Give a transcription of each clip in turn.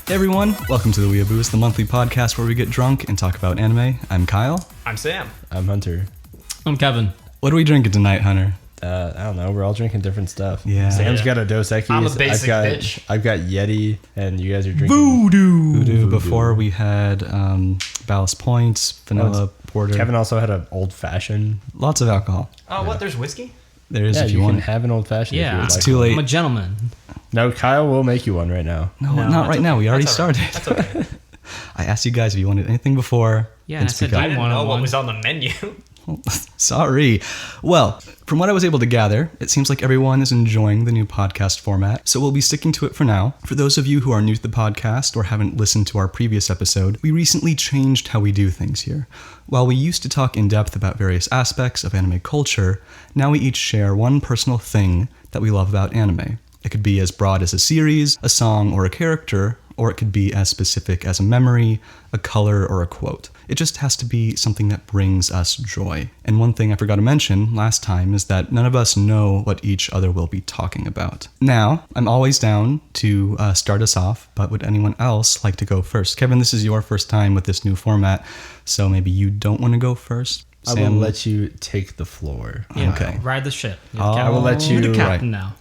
Hey everyone, welcome to the weeabooze, the monthly podcast where we get drunk and talk about anime. I'm Kyle. I'm Sam. I'm Hunter. I'm Kevin. What are we drinking tonight, Hunter? I don't know. We're all drinking different stuff. Yeah. Sam's got a Dos Equis. I'm a basic bitch. I've got Yeti, and you guys are drinking Voodoo. Before we had Ballast Point, vanilla porter. Kevin also had an old fashioned. Lots of alcohol. Oh, what? There's whiskey? There is Yeah, if you you can want. have an old fashioned. Yeah. It's too late. I'm a gentleman. No, Kyle will make you one right now. No, not right now. We already That's all right. started. That's okay. I asked you guys if you wanted anything before. Yeah, then I said speak up. I didn't know what one. was on the menu. Sorry. Well, from what I was able to gather, it seems like everyone is enjoying the new podcast format, so we'll be sticking to it for now. For those of you who are new to the podcast or haven't listened to our previous episode, we recently changed how we do things here. While we used to talk in depth about various aspects of anime culture, now we each share one personal thing that we love about anime. It could be as broad as a series, a song, or a character, or it could be as specific as a memory, a color, or a quote. It just has to be something that brings us joy. And one thing I forgot to mention last time is that none of us know what each other will be talking about. Now, I'm always down to start us off, but would anyone else like to go first? Kevin, this is your first time with this new format, so maybe you don't want to go first? I will let you take the floor. Yeah, Okay. Ride the ship. I will let you- You're the captain right. now.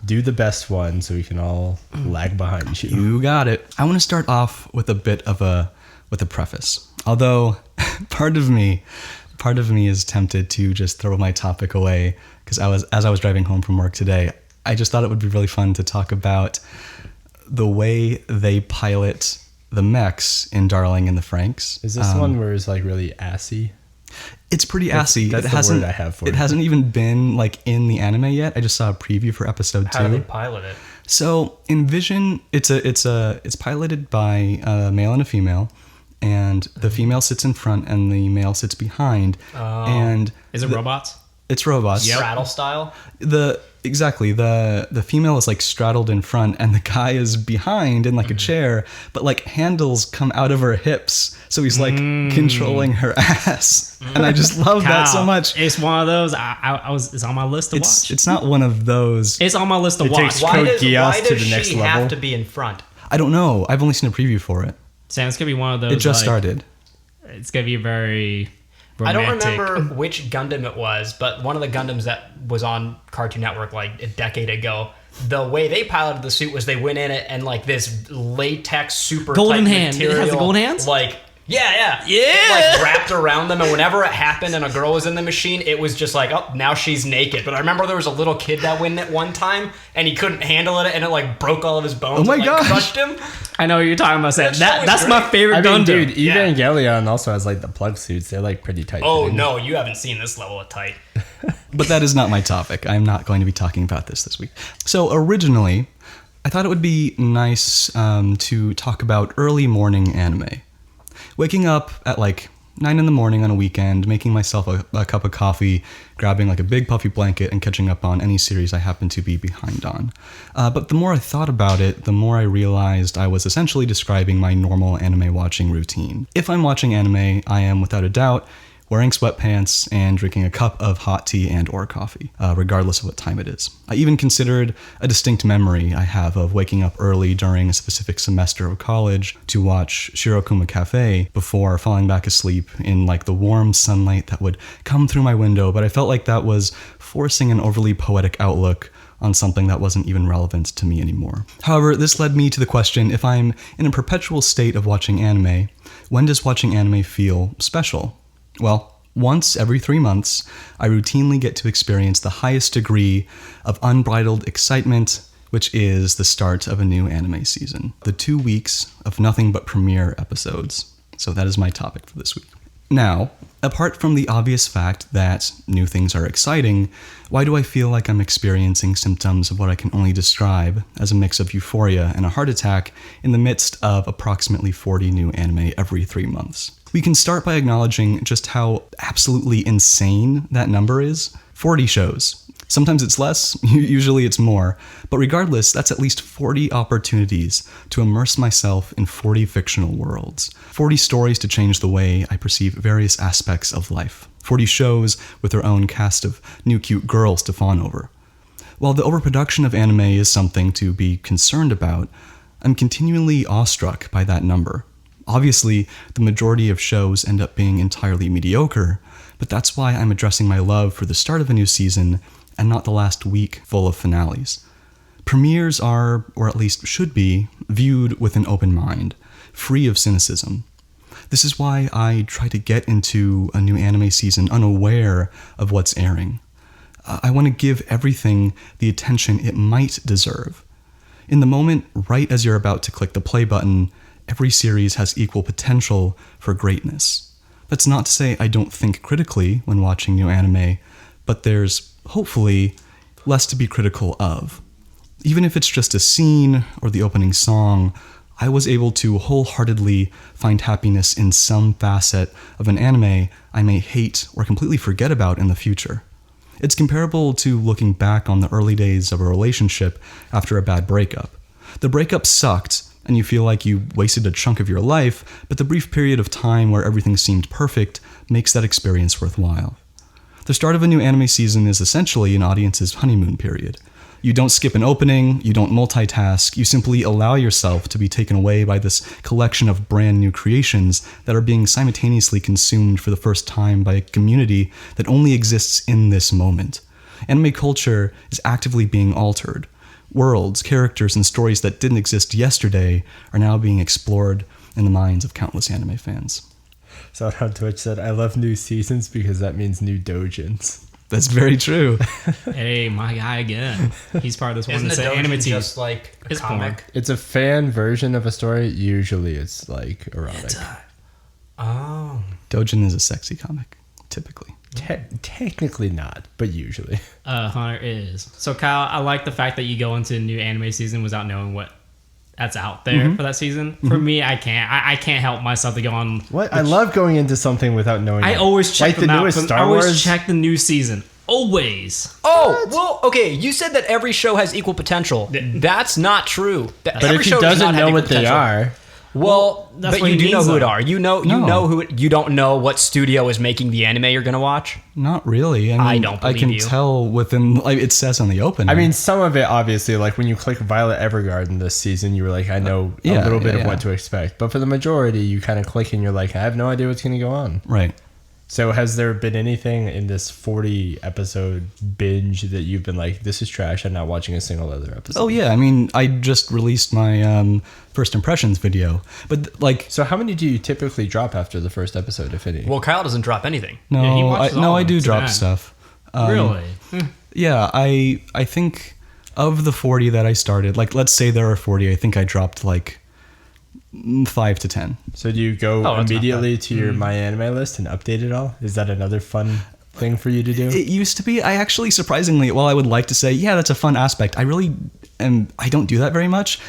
Do the best one so we can all lag behind you. You got it. I want to start off with a bit of a preface. Although part of me is tempted to just throw my topic away because as I was driving home from work today, I just thought it would be really fun to talk about the way they pilot the mechs in Darling in the Franxx. Is this the one where it's like really assy? It's pretty assy. That's it the hasn't, word I have for it it. hasn't even been like in the anime yet. I just saw a preview for episode 2. How do they pilot it? So in Vision, it's piloted by a male and a female, and the female sits in front and the male sits behind. And Is it robots? it's robots. Straddle style? The female is like straddled in front and the guy is behind in like a chair, but like handles come out of her hips, so he's like controlling her ass. And I just love that so much. It's one of those. It's on my list to watch. It's not one of those. It's on my list to watch. takes- Why Code does Geass to the she next have level. to be in front? I don't know. I've only seen a preview for it. Sam, it's gonna be one of those. It just like, started. It's gonna be a very I romantic. don't remember which Gundam it was, but one of the Gundams that was on Cartoon Network like a decade ago, the way they piloted the suit was they went in it and like this latex super Golden tight hand. It material, has the golden hands? Like yeah. Yeah. It, like wrapped around them, and whenever it happened and a girl was in the machine, it was just like, oh, now she's naked. But I remember there was a little kid that went in it one time and he couldn't handle it, and it like broke all of his bones. Oh my and, like, gosh. crushed him. I know what you're talking about, Sam. That show is That's my great. favorite I mean, Gundam. dude, Yeah. Evangelion also has like the plug suits. They're like pretty tight. Oh fitting. no, you haven't seen this level of tight. But that is not my topic. I'm not going to be talking about this week. So originally, I thought it would be nice to talk about early morning anime. Waking up at like 9 in the morning on a weekend, making myself a cup of coffee, grabbing like a big puffy blanket and catching up on any series I happen to be behind on. But the more I thought about it, the more I realized I was essentially describing my normal anime watching routine. If I'm watching anime, I am without a doubt wearing sweatpants and drinking a cup of hot tea and or coffee, regardless of what time it is. I even considered a distinct memory I have of waking up early during a specific semester of college to watch Shirokuma Cafe before falling back asleep in like the warm sunlight that would come through my window, but I felt like that was forcing an overly poetic outlook on something that wasn't even relevant to me anymore. However, this led me to the question, if I'm in a perpetual state of watching anime, when does watching anime feel special? Well, once every 3 months, I routinely get to experience the highest degree of unbridled excitement, which is the start of a new anime season. The 2 weeks of nothing but premiere episodes. So that is my topic for this week. Now, apart from the obvious fact that new things are exciting, why do I feel like I'm experiencing symptoms of what I can only describe as a mix of euphoria and a heart attack in the midst of approximately 40 new anime every 3 months? We can start by acknowledging just how absolutely insane that number is. 40 shows. Sometimes it's less, usually it's more, but regardless, that's at least 40 opportunities to immerse myself in 40 fictional worlds. 40 stories to change the way I perceive various aspects of life. 40 shows with their own cast of new cute girls to fawn over. While the overproduction of anime is something to be concerned about, I'm continually awestruck by that number. Obviously, the majority of shows end up being entirely mediocre, but that's why I'm addressing my love for the start of a new season and not the last week full of finales. Premieres are, or at least should be, viewed with an open mind, free of cynicism. This is why I try to get into a new anime season unaware of what's airing. I want to give everything the attention it might deserve. In the moment, right as you're about to click the play button, every series has equal potential for greatness. That's not to say I don't think critically when watching new anime, but there's, hopefully, less to be critical of. Even if it's just a scene or the opening song, I was able to wholeheartedly find happiness in some facet of an anime I may hate or completely forget about in the future. It's comparable to looking back on the early days of a relationship after a bad breakup. The breakup sucked, and you feel like you wasted a chunk of your life, but the brief period of time where everything seemed perfect makes that experience worthwhile. The start of a new anime season is essentially an audience's honeymoon period. You don't skip an opening, you don't multitask, you simply allow yourself to be taken away by this collection of brand new creations that are being simultaneously consumed for the first time by a community that only exists in this moment. Anime culture is actively being altered. Worlds, characters, and stories that didn't exist yesterday are now being explored in the minds of countless anime fans. Someone on Twitch said, I love new seasons because that means new dojins. That's very true. Hey, my guy again. He's part of this one Isn't that's the anime doujin team. just like a It's comic? It's a fan version of a story. Usually it's like erotic. Oh. Dojin is a sexy comic, typically. Technically not, but usually. Hunter is. So Kyle, I like the fact that you go into a new anime season without knowing what that's out there for that season. For me, I can't. I can't help myself to go on. What? I love going into something without knowing. I it. always check like them the out. newest I Star always Wars. check the new season. Always. Oh, well, okay. You said that every show has equal potential. That's not true. But if he doesn't know what they are, well, that's but what you he do know means, who it though. are. You know who. You don't know what studio is making the anime you're gonna watch. Not really. I mean, I don't believe can you. tell within, like it says on the opening. I mean, some of it obviously, like when you click Violet Evergarden this season, you were like, I know a Yeah, little bit yeah, of yeah. what to expect. But for the majority, you kind of click and you're like, I have no idea what's going to go on. right. So has there been anything in this 40 episode binge that you've been like, this is trash, I'm not watching a single other episode? Oh yeah, I mean, I just released my first impressions video, but like, So how many do you typically drop after the first episode, if any? Well, Kyle doesn't drop anything. no, Yeah, he watches all I of do them drop tonight. stuff. Really? Yeah, I think of the 40 that I started, like let's say there are 40, I think I dropped like 5 to 10. So do you go Oh, that's not immediately to your My Anime list and update it all? Is that another fun thing for you to do? It used to be. I actually, surprisingly, while I would like to say, yeah, that's a fun aspect, I really am. I don't do that very much.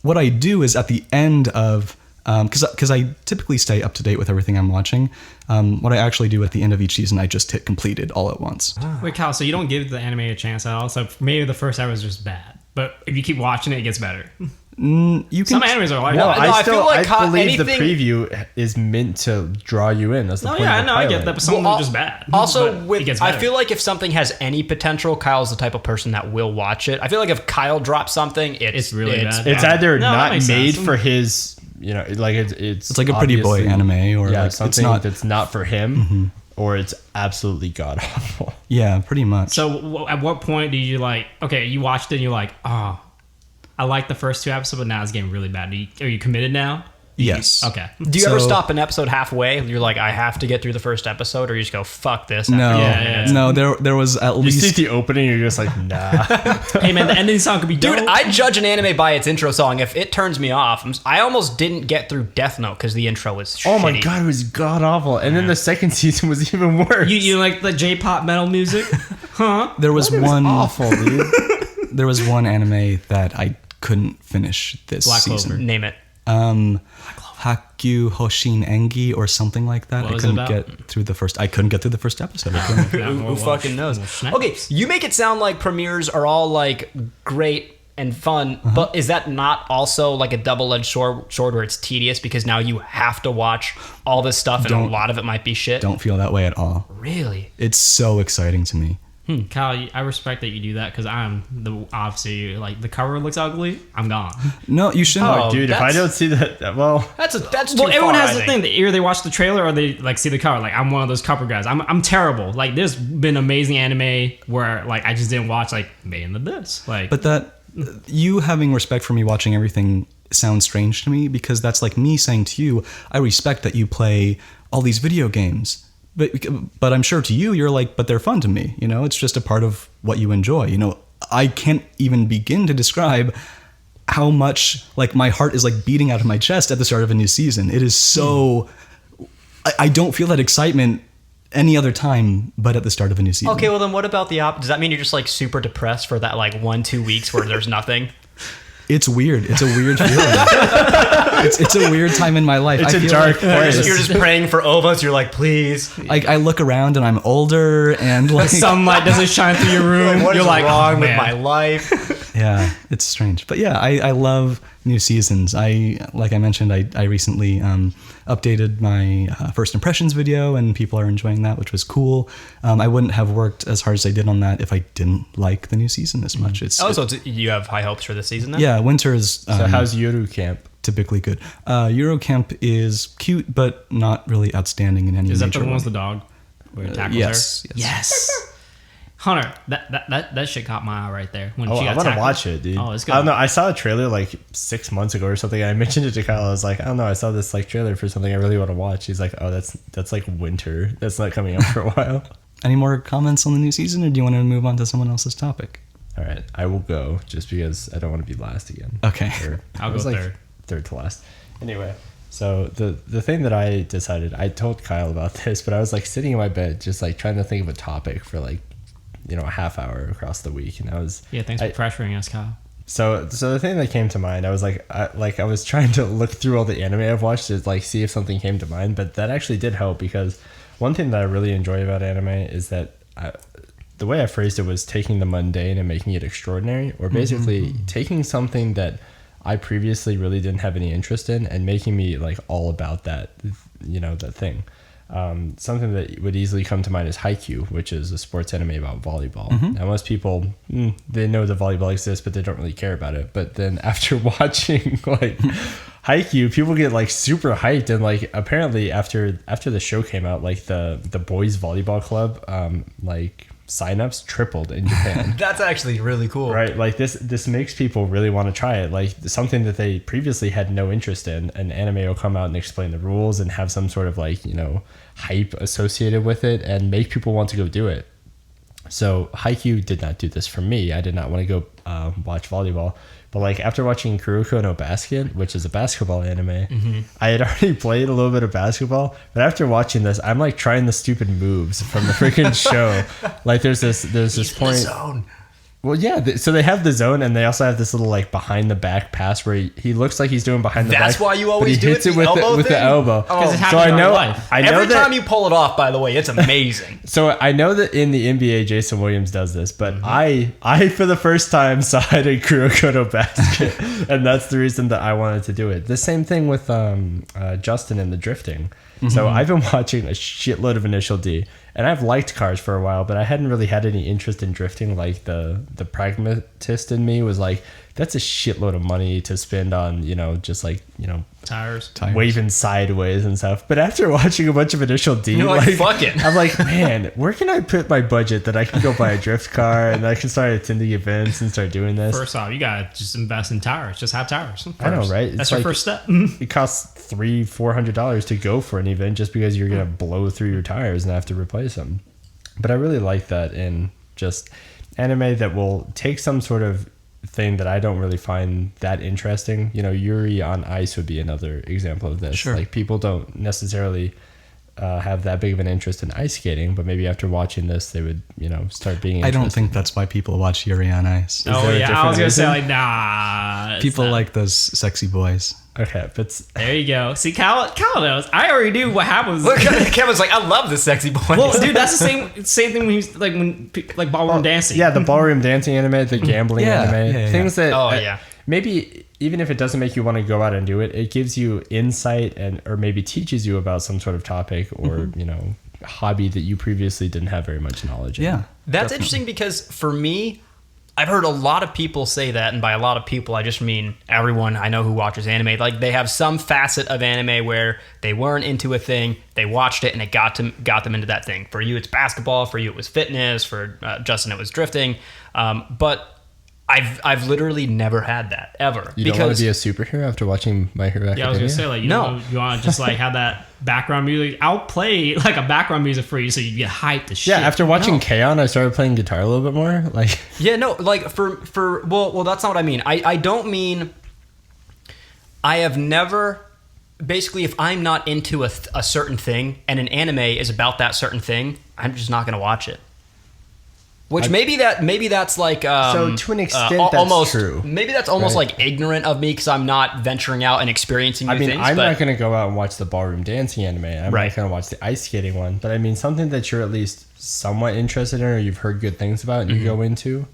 What I do is at the end of, because I typically stay up to date with everything I'm watching. What I actually do at the end of each season, I just hit completed all at once. Wait, Kyle. So you don't give the anime a chance at all. So maybe the first hour is just bad, but if you keep watching it, it gets better. You can. Some animes are like No, that. I feel like I believe anything- the preview is meant to draw you in. That's the No, point yeah, of I the know, I get pilot. that, but some of them Well, are just bad. Also, But it gets I better. feel like if something has any potential, Kyle's the type of person that will watch it. I feel like if Kyle drops something, It's really bad. It's Yeah. either No, that not makes made sense. for his, you know, like it's It's like a pretty boy obviously- anime, or yeah, like something it's not. that's not for him, or it's absolutely god awful. Yeah, pretty much. So at what point do you like? Okay, you watched it and you're like, oh, I like the first 2 episodes, but now it's getting really bad. Are you committed now? yes. Okay. Do you ever So- stop an episode halfway? You're like, I have to get through the first episode, or you just go, fuck this. No, after Yeah, 10 yeah, minutes? no. There was at You least. see the opening, you're just like, nah. Hey man, the ending song could be Dude, dope. I judge an anime by its intro song. If it turns me off, I almost didn't get through Death Note because the intro was Oh my shitty. god, it was god awful. And then the second season was even worse. You like the J-pop metal music, huh? There was It was one. awful, dude. There was one anime that I couldn't finish this Black season. Clover. Name it. Hakyu Hoshin Engi or something like that. What I was it couldn't about? get through the first. I couldn't get through the first episode. I couldn't. Who fucking knows? Well, snaps. Okay, you make it sound like premieres are all like great and fun, but is that not also like a double-edged sword where it's tedious because now you have to watch all this stuff and a Don't- lot of it might be shit? Don't feel that way at all. Really? It's so exciting to me. Kyle, I respect that you do that because I'm obviously like the cover looks ugly. I'm gone. No, you shouldn't. Oh, dude, if I don't see that, well, That's too Everyone far, has I the think. thing that either they watch the trailer or they like see the cover. Like I'm one of those cover guys. I'm terrible. Like there's been amazing anime where like I just didn't watch like Made in the Abyss. Like, But that you having respect for me watching everything sounds strange to me, because that's like me saying to you, I respect that you play all these video games. But I'm sure to you, you're like, but they're fun to me. You know, it's just a part of what you enjoy. You know, I can't even begin to describe how much like my heart is like beating out of my chest at the start of a new season. It is so, I don't feel that excitement any other time but at the start of a new season. Okay, well then what about the does that mean you're just like super depressed for that like 1-2 weeks where there's nothing? It's weird. It's a weird feeling. it's a weird time in my life. it's I a feel dark like, place. You're just praying for ovas. You're like, please. like I look around and I'm older and like sunlight doesn't shine through your room. What You're is like, wrong oh, with man. my life? yeah, it's strange. But yeah, I love new seasons. Like I mentioned, I recently updated my first impressions video, and people are enjoying that, which was cool. I wouldn't have worked as hard as I did on that if I didn't like the new season this much. It's Oh, so you have high hopes for this season then? yeah, winter is So how's Yoru Camp? typically good. Eurocamp is cute, but not really outstanding in any Is that major the one way. with the dog? Where it tackles yes, her? yes. Yes. Hunter, that shit caught my eye right there. When Oh, she I got want to tackled. watch it, dude. Oh, it's good. I don't know. I saw a trailer like 6 months ago or something. I mentioned it to Kyle. I was like, I don't know. I saw this like trailer for something I really want to watch. He's like, oh, that's like winter. That's not coming out for a while. Any more comments on the new season, or do you want to move on to someone else's topic? All right, I will go just because I don't want to be last again. Okay. I'll I was go like third. Third to last. Anyway, so the thing that I decided, I told Kyle about this, but I was like sitting in my bed just like trying to think of a topic for like, you know, a half hour across the week, and I was Yeah, thanks for pressuring us, Kyle. so the thing that came to mind, I was like I was trying to look through all the anime I've watched to like see if something came to mind, but that actually did help, because one thing that I really enjoy about anime is that the way I phrased it was taking the mundane and making it extraordinary, or basically taking something that I previously really didn't have any interest in and making me like all about that, you know, that thing. Something that would easily come to mind is Haikyuu, which is a sports anime about volleyball. Now, most people, they know that volleyball exists, but they don't really care about it. But then after watching like Haikyuu, people get like super hyped, and like apparently after the show came out, like the boys volleyball club, like signups tripled in Japan. That's actually really cool. Right, like this makes people really want to try it. Like something that they previously had no interest in, an anime will come out and explain the rules and have some sort of like, you know, hype associated with it and make people want to go do it. So Haikyuu did not do this for me. I did not want to go watch volleyball. But like after watching Kuroko no Basket, which is a basketball anime, I had already played a little bit of basketball. But after watching this, I'm like trying the stupid moves from the freaking show. Like there's this point. Zone. Well, yeah. So they have the zone, and they also have this little like behind the back pass where he looks like he's doing behind the back. That's why you but always he do hits it, it the with elbow with the thing? elbow. Because it So happens I in know, real life. I know Every that. time you pull it off, by the way, it's amazing. So I know that in the NBA, Jason Williams does this, but I for the first time saw it in Kuroko no Basket, and that's the reason that I wanted to do it. The same thing with Justin and the drifting. So I've been watching a shitload of Initial D, and I've liked cars for a while, but I hadn't really had any interest in drifting. Like the pragmatist in me was like, that's a shitload of money to spend on, you know, just like, you know, Tires. waving sideways and stuff. But after watching a bunch of Initial D, You're like, fuck it. I'm like, man, where can I put my budget that I can go buy a drift car and I can start attending events and start doing this? First off, you gotta just invest in tires. Just have tires. I know, right? That's It's your like- first step. It costs $300-$400 to go for an event just because you're gonna blow through your tires and have to replace them. But I really like that in just anime that will take some sort of thing that I don't really find that interesting. You know, Yuri on Ice would be another example of this. Sure. Like people don't necessarily have that big of an interest in ice skating, but maybe after watching this, they would, you know, start being I interested. don't think that's why people watch Yuri on Ice. Oh there a yeah, I was different gonna say reason? like nah. it's People not. like those sexy boys. Okay, but There you go. See, Kyle knows. I already knew what happens. Look, Kevin's like, I love this sexy boy. Well, dude, that's the same thing when he's like ballroom dancing. yeah, the ballroom dancing anime, the gambling Yeah, anime, yeah, yeah. things that Oh, yeah. maybe even if it doesn't make you want to go out and do it, it gives you insight and or maybe teaches you about some sort of topic or you know, hobby that you previously didn't have very much knowledge in. Yeah. That's definitely. interesting because for me, I've heard a lot of people say that, and by a lot of people, I just mean everyone I know who watches anime. Like, they have some facet of anime where they weren't into a thing, they watched it, and it got them into that thing. For you, it's basketball. For you, it was fitness. For Justin, it was drifting. But I've literally never had that ever. You don't want to be a superhero after watching My Hero Academia? Yeah, I was gonna say like you want to just like have that background music. I'll play like a background music for you so you get hyped to shit. Yeah, after watching K-On! I started playing guitar a little bit more. Like, yeah, no, like well, that's not what I mean. I don't mean I have never. Basically, if I'm not into a certain thing and an anime is about that certain thing, I'm just not gonna watch it. Which maybe that's like so to an extent that's almost true. Maybe that's almost Right. like ignorant of me because I'm not venturing out and experiencing new things. I'm but not going to go out and watch the ballroom dancing anime. I'm Right. not going to watch the ice skating one. But I mean, something that you're at least somewhat interested in or you've heard good things about and you go into,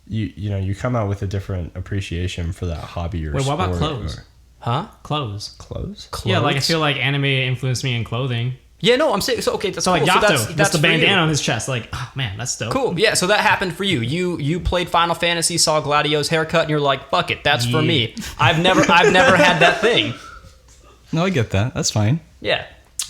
you come out with a different appreciation for that hobby or Wait, what about sport clothes? or- huh? Clothes. Clothes? Yeah, like I Clothes? feel like anime influenced me in clothing. Yeah, no, I'm saying so. Okay, that's So like cool. Yato, So that's the for you. bandana on his chest. Like, oh man, that's dope. Cool. Yeah, so that happened for you. You played Final Fantasy, saw Gladio's haircut, and you're like, "Fuck it, that's for me." I've never had that thing. No, I get that. That's fine. Yeah.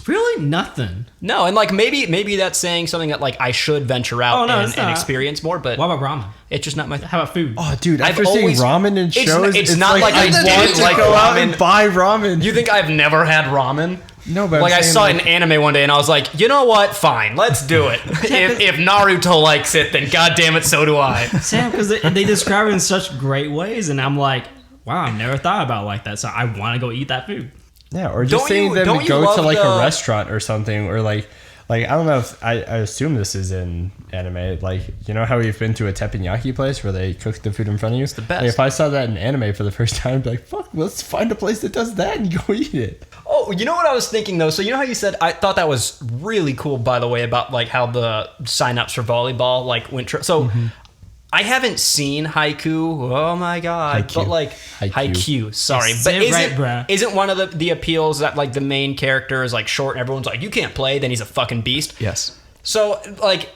Really, nothing. No, and like maybe that's saying something that like I should venture out Oh, no, and it's not. experience more, but What about ramen? it's just not my. How about food? Oh, dude, I've after seeing always- ramen in it's- shows, it's not like I want didn't to like go out ramen. and buy ramen. You think I've never had ramen? No, but Like I'm I saying, saw like, an anime one day and I was like, you know what? Fine, let's do it. if Naruto likes it, then goddamn it, so do I. Sam, because they describe it in such great ways, and I'm like, wow, I never thought about it like that. So I want to go eat that food. Yeah, or just Don't saying you- them don't to you go love to like the- a restaurant or something, or like I don't know if I assume this is in anime. Like, you know how we've been to a teppanyaki place where they cook the food in front of you? It's the best. Like, if I saw that in anime for the first time, I'd be like, fuck, let's find a place that does that and go eat it. Oh, you know what I was thinking though? So you know how you said I thought that was really cool, by the way, about like how the signups for volleyball like went. So I haven't seen Haiku. Oh my god! Haikyuu. But like Haikyuu. sorry, Yes, but say it right, bruh. isn't one of the appeals that like the main character is like short and everyone's like you can't play, then he's a fucking beast. Yes. So like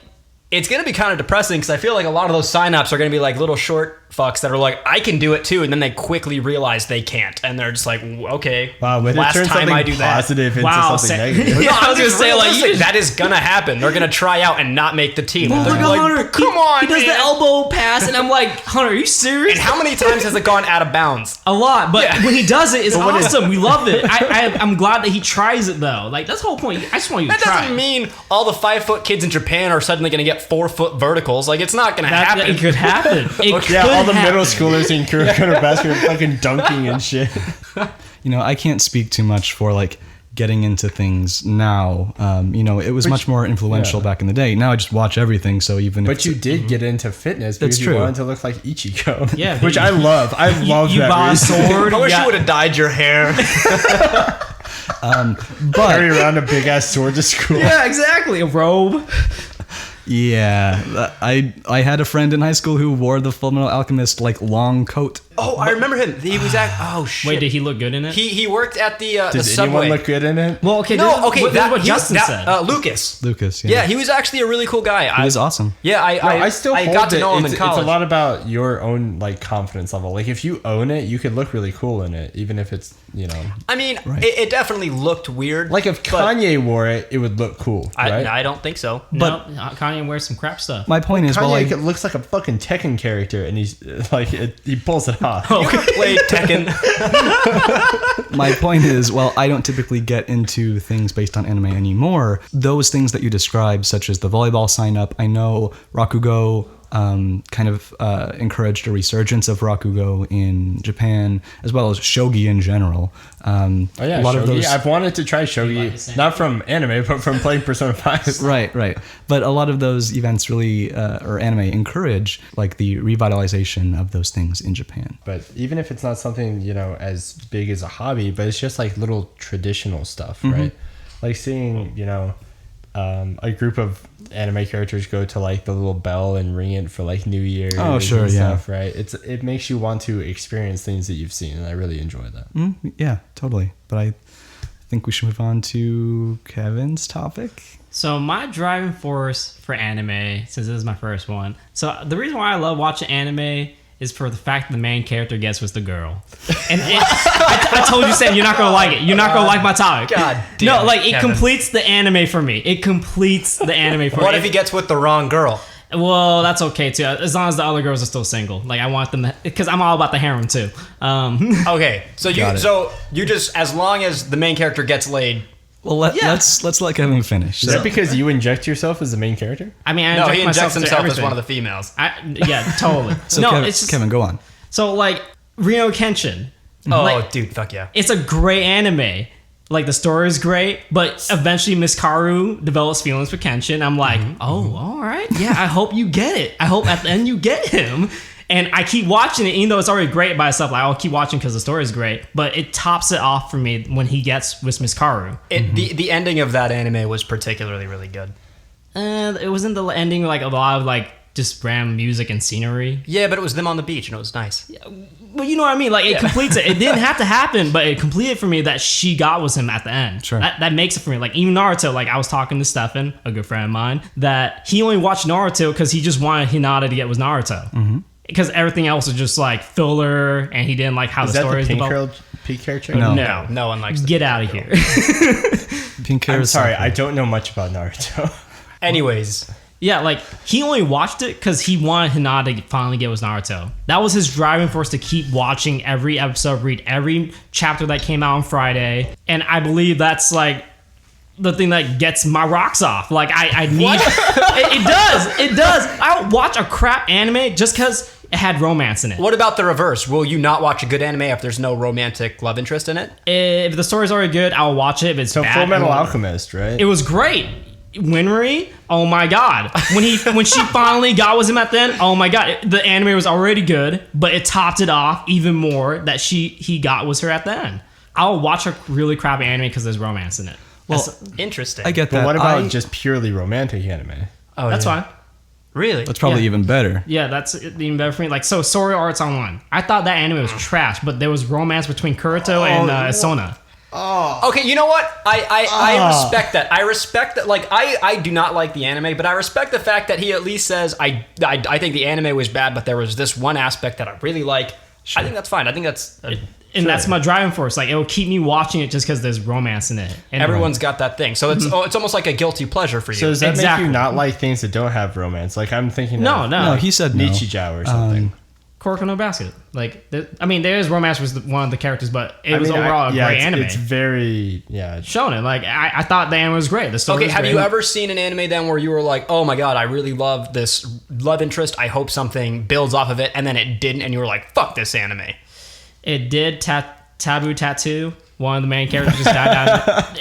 it's gonna be kind of depressing because I feel like a lot of those signups are gonna be like little short fucks that are like I can do it too, and then they quickly realize they can't, and they're just like okay, Wow, when it last turns time something I do that. positive into Wow, something Sam- negative. No, I was gonna just say, like, realistic. you- that is gonna happen. They're gonna try out and not make the team. Well, They're look gonna at be Hunter. like, Come on, he does the man." elbow pass, and I'm like, Hunter, are you serious? And how many times has it gone out of bounds? A lot, but Yeah. when he does it, it's when it- awesome. We love it. I'm glad that he tries it though. Like that's the whole point. I just want you to That try. doesn't mean all the 5-foot kids in Japan are suddenly gonna get 4-foot verticals. Like it's not gonna happen. It could happen. It could Yeah, all the happen. middle schoolers in Kurokano basket are fucking dunking and shit. You know, I can't speak too much for like getting into things now. You know, it was much more influential back in the day. Now I just watch everything. So even if But you did get into fitness because That's you true. wanted to look like Ichigo. Yeah, which but I love. I love you that buy a reason. sword. I wish you you would have dyed your hair. but Carry around a big ass sword to school. Yeah, exactly. A robe. yeah, I had a friend in high school who wore the Fullmetal Alchemist like long coat. Oh, I remember him. He was at. Oh shit. Wait, did he look good in it? He worked at the Does subway. anyone look good in it? well, okay. No, okay. This is what Justin said. Lucas. Lucas, Yeah, he was actually a really cool guy. he was awesome. Yeah, I still I hold got to it. know him it's, in college. It's a lot about your own like confidence level. Like if you own it, you could look really cool in it, even if it's I mean, Right. it definitely looked weird. like if but Kanye wore it, it would look cool, right? I don't think so. no, Kanye wears some crap stuff. My point is, well, Kanye looks like a fucking Tekken character, and he's like he pulls it off. You ever played Tekken? my point is, well, I don't typically get into things based on anime anymore. Those things that you described, such as the volleyball sign up, I know Rakugo kind of encouraged a resurgence of Rakugo in Japan, as well as shogi in general. Oh yeah, a lot shogi. of those. I've wanted to try shogi, like the same not from anime, but from playing Persona 5. Right. But a lot of those events really, or anime, encourage like the revitalization of those things in Japan. But even if it's not something, as big as a hobby, but it's just like little traditional stuff, right? Like seeing, a group of anime characters go to like the little bell and ring it for like New Year's Oh, sure, and yeah. stuff, right? It makes you want to experience things that you've seen, and I really enjoy that. Yeah, totally. But think we should move on to Kevin's topic. So my driving force for anime, since this is my first one, so the reason why I love watching anime is for the fact that the main character gets was the girl. And I told you, Sam, you're not gonna like it. You're not gonna like my topic. God damn no, like it Kevin. completes the anime for me. It completes the anime for me. What if he gets with the wrong girl? Well, that's okay too, as long as the other girls are still single. Like I want them to, because I'm all about the harem too. Okay, so you just, as long as the main character gets laid. Well, let's let Kevin finish. Is that because you inject yourself as the main character? I mean, I No, he inject injects myself himself into as one of the everything. females. Yeah, totally. So no, Kevin, it's just, Kevin, go on. so like Rino Kenshin. Oh, Like, dude, fuck yeah. it's a great anime. Like the story is great, but eventually Miss Karu develops feelings for Kenshin. I'm like, oh, all right, yeah. I hope you get it. I hope at the end you get him. And I keep watching it, even though it's already great by itself. Like I'll keep watching because the story is great, but it tops it off for me when he gets with Miss Karu. The ending of that anime was particularly really good. It wasn't the ending like a lot of like just random music and scenery. Yeah, but it was them on the beach and it was nice. Well, you know what I mean? Like it completes it. It didn't have to happen, but it completed for me that she got with him at the end. Sure. That makes it for me. Like even Naruto, like I was talking to Stefan, a good friend of mine, that he only watched Naruto because he just wanted Hinata to get with Naruto. Because everything else was just like filler, and he didn't like how Is the that story the is pink developed. hair chick? No. No one likes Get out of here. Pink hair I'm is sorry, Sakura. I don't know much about Naruto. Anyways, Yeah, like he only watched it because he wanted Hinata to finally get with Naruto. That was his driving force to keep watching every episode, read every chapter that came out on Friday, and I believe that's like the thing that gets my rocks off. Like I need it does. I don't watch a crap anime just because it had romance in it. what about the reverse? Will you not watch a good anime if there's no romantic love interest in it? If the story's already good, I'll watch it. If it's So bad, Full Metal I won't. Alchemist, right? It was great. Winry, oh my god. When she finally got with him at the end, oh my god. The anime was already good, but it topped it off even more that he got with her at the end. I'll watch a really crappy anime because there's romance in it. Well, Interesting. I get that. But what about I- just purely romantic anime? Oh, That's yeah. fine. Really? That's probably Yeah. even better. Yeah, that's even better for me. Like, so Sword Arts Online. I thought that anime was trash, but there was romance between Kurito and Sona. Okay, you know what? I respect that. I respect that. Like, I do not like the anime, but I respect the fact that he at least says, I think the anime was bad, but there was this one aspect that I really like. I think that's fine. I think that's... And that's my driving force. Like, it'll keep me watching it just because there's romance in it. And Everyone's got that thing. So it's almost like a guilty pleasure for you. So does that make Exactly. you not like things that don't have romance? Like I'm thinking No, of No, he said no. Nichijou or something. Kuroko no Basket. Like, there is romance with one of the characters, but it was overall a great anime. It's very Shonen. Like, I thought the anime was great. The story Okay, was have great. you ever seen an anime then where you were like, oh my god, I really love this love interest. I hope something builds off of it, and then it didn't, and you were like, fuck this anime. It did Taboo Tattoo. One of the main characters just died out.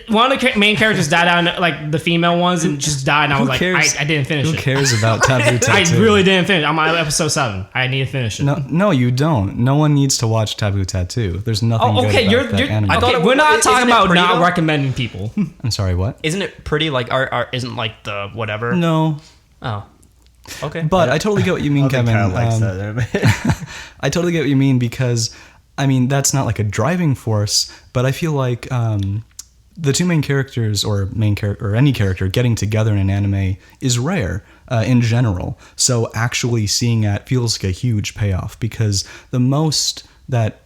One of the main characters died out, like the female ones, and just died. And I was like, I didn't finish Who it. cares about Taboo I Tattoo? really didn't finish. I'm on episode 7. I need to finish it. No, you don't. No one needs to watch Taboo Tattoo. There's nothing Oh, okay. good You're about that anime. I thought okay. it- We're not isn't talking it about pretty, not though? recommending people. I'm sorry, what? Isn't it pretty? Like, isn't like the whatever? No. Oh. Okay. But I totally get what you mean, I think Kevin. Kyle likes that anime. I totally get what you mean because, I mean, that's not like a driving force, but I feel like the two main characters or any character getting together in an anime is rare in general. So actually seeing that feels like a huge payoff because the most that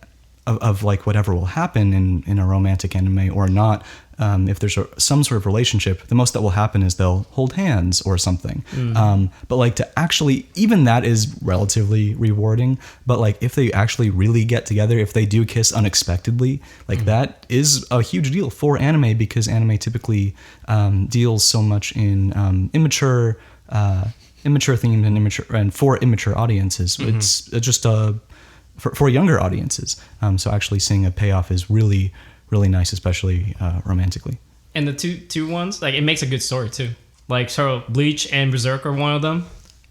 of like whatever will happen in a romantic anime or not, if there's some sort of relationship, the most that will happen is they'll hold hands or something. But like to actually, even that is relatively rewarding. But like if they actually really get together, if they do kiss unexpectedly, like that is a huge deal for anime because anime typically deals so much in immature themed and for immature audiences. It's just for younger audiences. So actually seeing a payoff is really, really nice, especially romantically. And the two ones, like, it makes a good story too. Like, so Bleach and Berserk are one of them.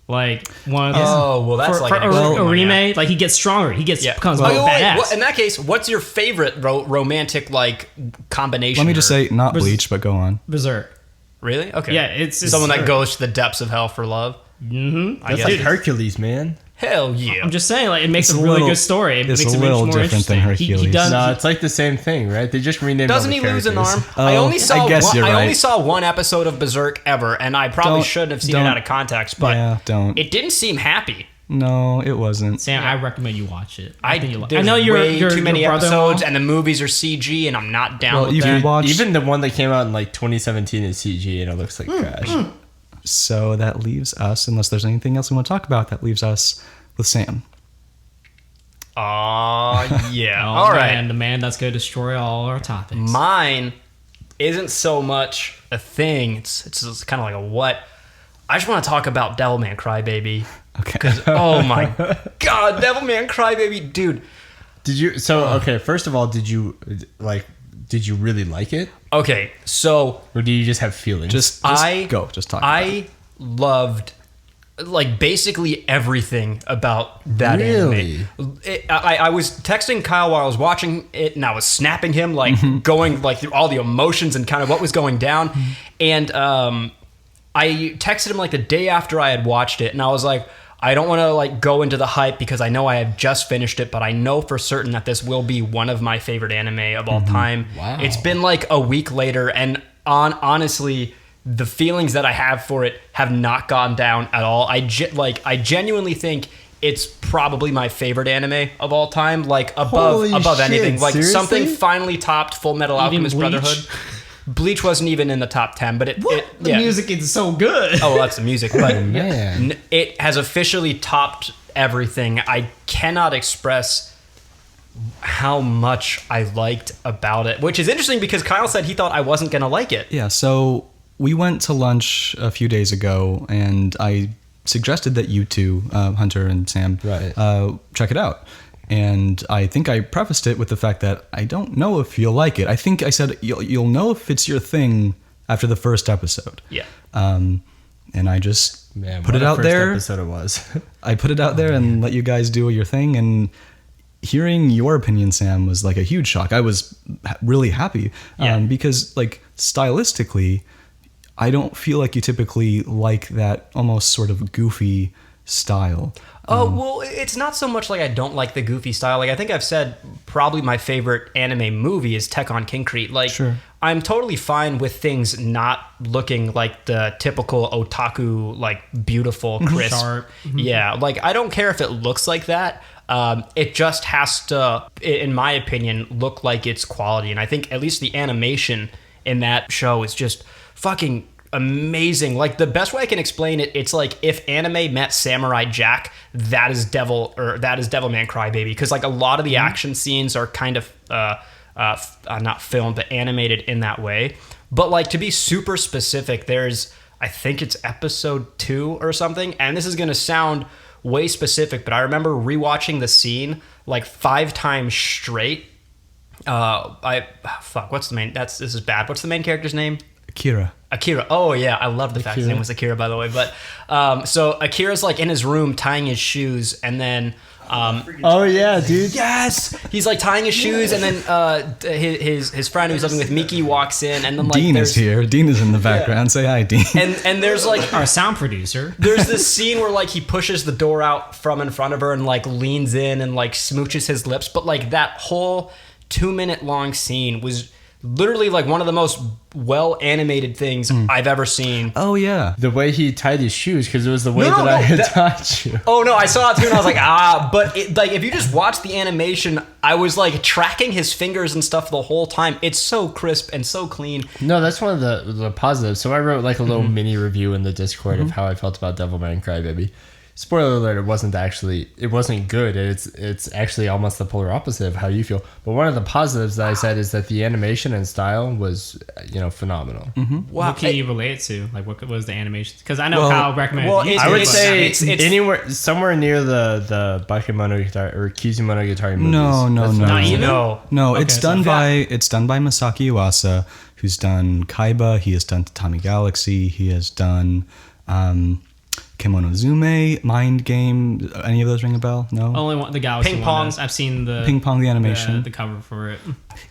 Like, one of them. Oh, well, that's for, like for an extreme one, Arime, yeah. like he gets stronger. He becomes Wait, badass. well, in that case, what's your favorite romantic like combination? Let me just say, not Bleach, but go on. Berserk. Really? Okay. Yeah, it's someone that goes to the depths of hell for love. Mm-hmm. I That's guess. like Hercules, man. Hell yeah. I'm just saying, like, it makes It's a a really little- good story. It it's makes a it little much more different than interesting. He Hercules. does. No, it's like the same thing, right? They just renamed all Doesn't the he lose an arm? characters. I only saw I guess one, you're I only right. saw one episode of Berserk ever, and I probably Don't- shouldn't have seen it don't- out of context, but Yeah, don't. it didn't seem happy. No, it wasn't. Sam, I recommend you watch it. I think you'll. I there's know you're way you're too many your brother-in-law. episodes, and the movies are CG, and I'm not down Well, with you that. can watch. Even the one that came out in like 2017 is CG and it looks like trash. So that leaves us, unless there's anything else we want to talk about, that leaves us with Sam. Yeah. Oh, All right. man, the man that's going to destroy all our topics. Mine isn't so much a thing. It's kind of like a what. I just want to talk about Devilman Crybaby. Okay. Oh my god, Devilman Crybaby, dude. Did you? So okay, first of all, did you really like it, Okay, so or do you just have feelings? Just go. Just talk. about it. I loved like basically everything about that Really? anime. I was texting Kyle while I was watching it, and I was snapping him, like going like through all the emotions and kind of what was going down. And I texted him like the day after I had watched it, and I was like, I don't want to like go into the hype because I know I have just finished it, but I know for certain that this will be one of my favorite anime of all time. Wow. It's been like a week later, and honestly, the feelings that I have for it have not gone down at all. I genuinely think it's probably my favorite anime of all time, like above Holy shit, anything. Like seriously? something finally topped Full Metal Alchemist Bleach? Brotherhood. Bleach wasn't even in the top 10, but The yeah. music is so good. Oh, well, that's the music, but man. it has officially topped everything. I cannot express how much I liked about it, which is interesting because Kyle said he thought I wasn't going to like it. Yeah, so we went to lunch a few days ago, and I suggested that you two, Hunter and Sam, Right. check it out. And I think I prefaced it with the fact that I don't know if you'll like it. I think I said you'll know if it's your thing after the first episode. Yeah. And I just Man, put what it a out first there. Episode it was. I put it out there and let you guys do your thing. And hearing your opinion, Sam, was like a huge shock. I was really happy Yeah. because, like, stylistically, I don't feel like you typically like that almost sort of goofy style. Oh, well, it's not so much like I don't like the goofy style. Like, I think I've said probably my favorite anime movie is Tek on Kinkreet. Like, Sure. I'm totally fine with things not looking like the typical otaku, like, beautiful, crisp. Sharp. Yeah, like, I don't care if it looks like that. It just has to, in my opinion, look like it's quality. And I think at least the animation in that show is just fucking amazing. Like, the best way I can explain it, it's like if anime met Samurai Jack, that is Devilman Crybaby, because like a lot of the action scenes are kind of not filmed but animated in that way. But like, to be super specific, there's, I think it's episode 2 or something, and this is gonna sound way specific, but I remember rewatching the scene like 5 times straight. What's the main, this is bad, what's the main character's name? Akira. Oh yeah, I love the fact his name was Akira, by the way. But so Akira's like in his room tying his shoes, and then Oh yeah, dude. yes, he's like tying his shoes, and then his friend who's living with Miki walks in, and then like Dean is there's here. Dean is in the background. Say hi, Dean. and there's like Our sound producer. there's this scene where like he pushes the door out from in front of her and like leans in and like smooches his lips, but like that whole 2-minute long scene was literally like one of the most well animated things I've ever seen. Oh yeah. The way he tied his shoes, because it was the way No, that I had that- taught you. Oh no, I saw it too, and I was like, but it, like if you just watch the animation, I was like tracking his fingers and stuff the whole time. It's so crisp and so clean. No, that's one of the positives. So I wrote like a little mini review in the Discord of how I felt about Devilman Crybaby. Spoiler alert, it wasn't good. It's actually almost the polar opposite of how you feel. But one of the positives that I said is that the animation and style was, phenomenal. Wow. What can you relate to? Like, what was the animation? Because I know Well- Kyle recommended. well, YouTube, it's- I would It's- say it's- anywhere somewhere near the Bakemonogatari or Kizumonogatari movies. No, That's no. what I Not would say. even? No. It's so done that- by Masaki Uasa, who's done Kaiba. He has done Tatami Galaxy. He has done Kemonozume, Mind Game. Any of those ring a bell? No. Only one, the Galaxy Ping one Pong. does. I've seen the Ping Pong, the animation. the cover for it.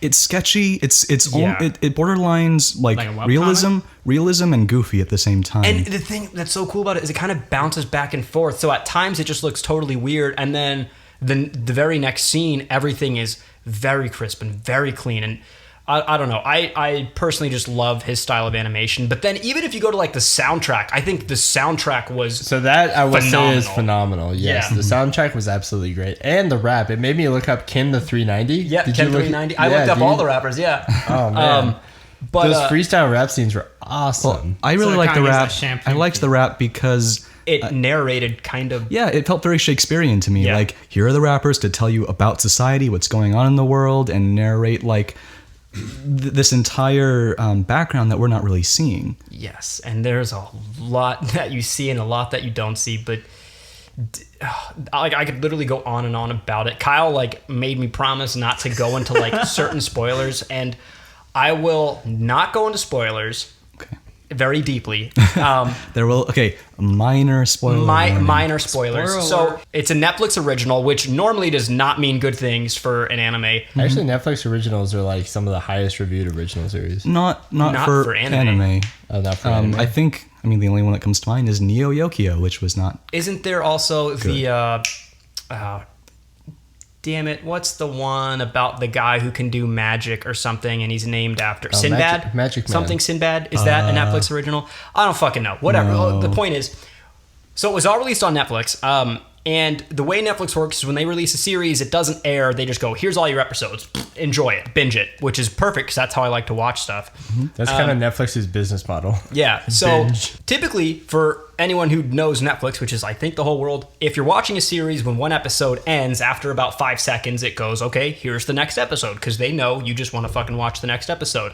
It's sketchy. It Yeah. borderlines like Like a webcomic? realism and goofy at the same time. And the thing that's so cool about it is it kind of bounces back and forth. So at times it just looks totally weird, and then the very next scene, everything is very crisp and very clean. And I don't know. I personally just love his style of animation. But then even if you go to like the soundtrack, I think the soundtrack was So that I would say is Phenomenal. phenomenal. Yes, Yeah. the soundtrack was absolutely great, and the rap. It made me look up Ken the 390. yeah, Did Ken you look- 390. I Yeah, looked up dude. all the rappers. Yeah. Oh man, But those freestyle rap scenes were awesome. well, I really So it like the kinda gives rap. that champagne I liked the rap because it narrated kind of. yeah, it felt very Shakespearean to me. Yeah. Like, here are the rappers to tell you about society, what's going on in the world, and narrate like this entire background that we're not really seeing. Yes, and there's a lot that you see and a lot that you don't see, but like I could literally go on and on about it. Kyle like made me promise not to go into like certain spoilers, and I will not go into spoilers Okay. very deeply. There will minor spoiler. warning. Minor spoilers. Spoiler So alert. it's a Netflix original, which normally does not mean good things for an anime. Actually, Netflix originals are like some of the highest reviewed original series. Not Not for, for anime. Not for anime. I think. I mean, the only one that comes to mind is Neo Yokio, which was not. Isn't there also the damn it, what's the one about the guy who can do magic or something and he's named after Sinbad? Magic Man. Something Sinbad? Is that a Netflix original? I don't fucking know. Whatever. No. The point is, so it was all released on Netflix. And the way Netflix works is when they release a series, it doesn't air. They just go, here's all your episodes. Enjoy it. Binge it, which is perfect because that's how I like to watch stuff. That's kind of Netflix's business model. Yeah. So Binge. typically, for anyone who knows Netflix, which is I think the whole world, if you're watching a series, when one episode ends, after about 5 seconds, it goes, okay, here's the next episode, because they know you just want to fucking watch the next episode.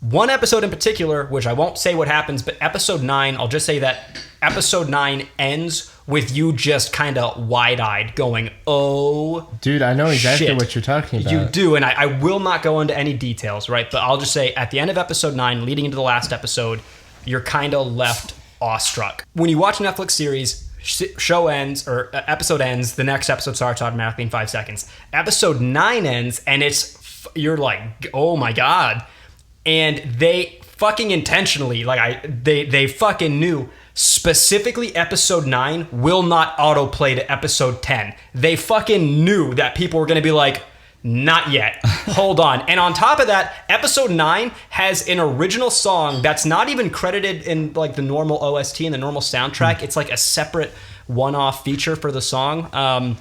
One episode in particular, which I won't say what happens, but episode 9, I'll just say that episode 9 ends with you just kind of wide-eyed going, oh, Dude, I know exactly shit. what you're talking about. You do, and I will not go into any details, right? But I'll just say at the end of episode 9, leading into the last episode, you're kind of left awestruck. When you watch a Netflix series, show ends, or episode ends, the next episode starts automatically in 5 seconds. Episode 9 ends, and you're like, oh my God. And they fucking intentionally, they fucking knew, specifically episode 9 will not autoplay to episode 10. They fucking knew that people were going to be like, not yet. Hold on. And on top of that, episode 9 has an original song that's not even credited in like the normal OST and the normal soundtrack. It's like a separate one-off feature for the song.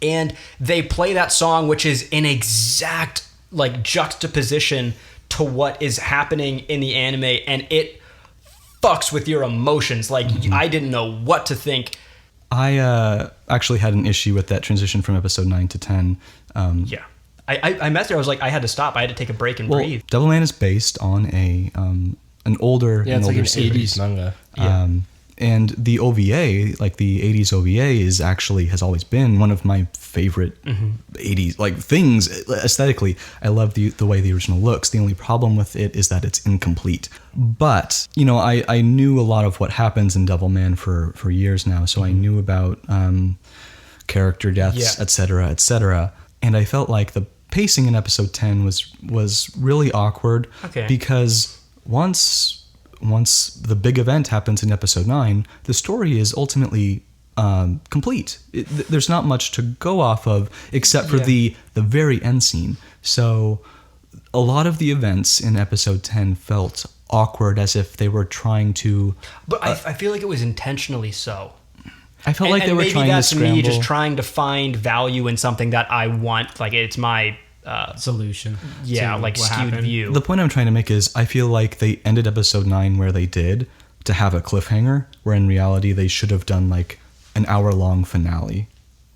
And they play that song, which is an exact like juxtaposition to what is happening in the anime, and it fucks with your emotions. Like, I didn't know what to think. I actually had an issue with that transition from episode 9 to 10. Yeah. I messaged her. I was like, I had to stop. I had to take a break and Well, breathe. Devilman is based on an older, Yeah, it's like older an series. 80s manga. And the OVA, like the 80s OVA, has always been one of my favorite 80s like things aesthetically. I love the way the original looks. The only problem with it is that it's incomplete. But I knew a lot of what happens in Devilman for years now, so I knew about character deaths, etc., etc. And I felt like the pacing in episode 10 was really awkward. Okay. Because once the big event happens in episode 9, the story is ultimately complete. There's not much to go off of except for the very end scene. So a lot of the events in episode 10 felt awkward, as if they were trying to... But I feel like it was intentionally so. I felt like they were maybe trying to that's scramble. me just trying to find value in something that I want. Like, it's my... Solution. yeah, to like what skewed happened. view. The point I'm trying to make is I feel like they ended episode 9 where they did to have a cliffhanger, where in reality they should have done like an hour-long finale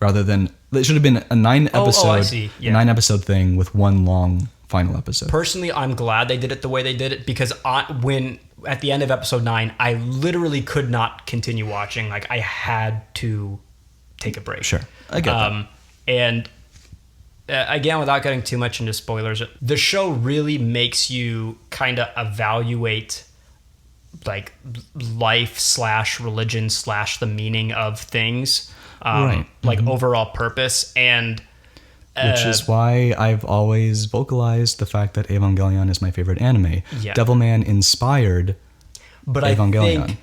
rather than... It should have been a 9 episode, I see. Yeah. 9 episode thing with one long final episode. Personally, I'm glad they did it the way they did it, because when at the end of episode 9, I literally could not continue watching. Like, I had to take a break. Sure. I get that. And again, without getting too much into spoilers, the show really makes you kind of evaluate like life / religion / the meaning of things, Right. like overall purpose. And Which is why I've always vocalized the fact that Evangelion is my favorite anime. Yeah. Devilman inspired but Evangelion. I think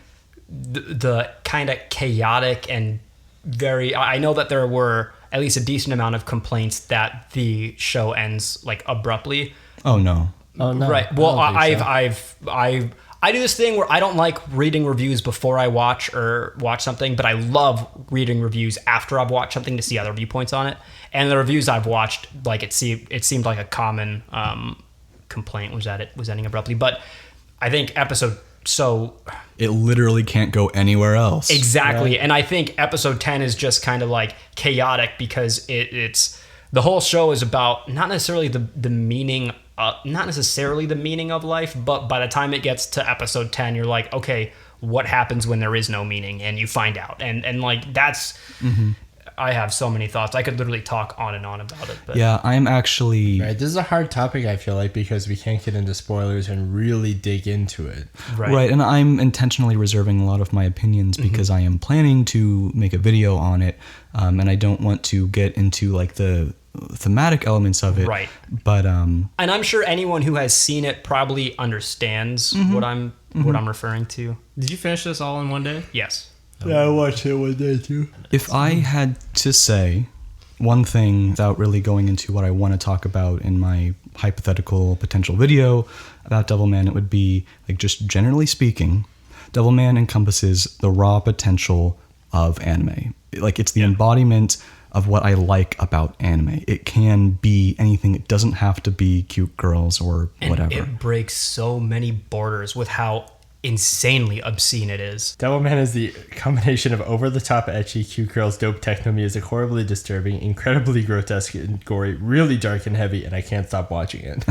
the kind of chaotic and I know that there were at least a decent amount of complaints that the show ends like abruptly. Oh no. Oh no. Right. Well, I don't think so. I do this thing where I don't like reading reviews before I watch something, but I love reading reviews after I've watched something to see other viewpoints on it. And the reviews I've watched, like it seemed like a common complaint was that it was ending abruptly. But I think It literally can't go anywhere else. exactly, Right. and I think episode 10 is just kind of like chaotic because it's the whole show is about not necessarily the meaning. Not necessarily the meaning of life, but by the time it gets to episode 10, you're like, okay, what happens when there is no meaning? And you find out. And like, that's, I have so many thoughts. I could literally talk on and on about it. But Yeah, I'm actually... Right, this is a hard topic, I feel like, because we can't get into spoilers and really dig into it. Right, and I'm intentionally reserving a lot of my opinions because I am planning to make a video on it, and I don't want to get into like the thematic elements of it. Right. But And I'm sure anyone who has seen it probably understands what I'm referring to. Did you finish this all in one day? Yes. Yeah, I watched it one day too. if I had to say one thing without really going into what I want to talk about in my hypothetical potential video about Devilman, it would be like, just generally speaking, Devilman encompasses the raw potential of anime. Like, it's the embodiment of what I like about anime. It can be anything. It doesn't have to be cute girls or And whatever. it breaks so many borders with how insanely obscene it is. Devilman is the combination of over-the-top ecchi, cute girls, dope techno music, horribly disturbing, incredibly grotesque and gory, really dark and heavy, and I can't stop watching it.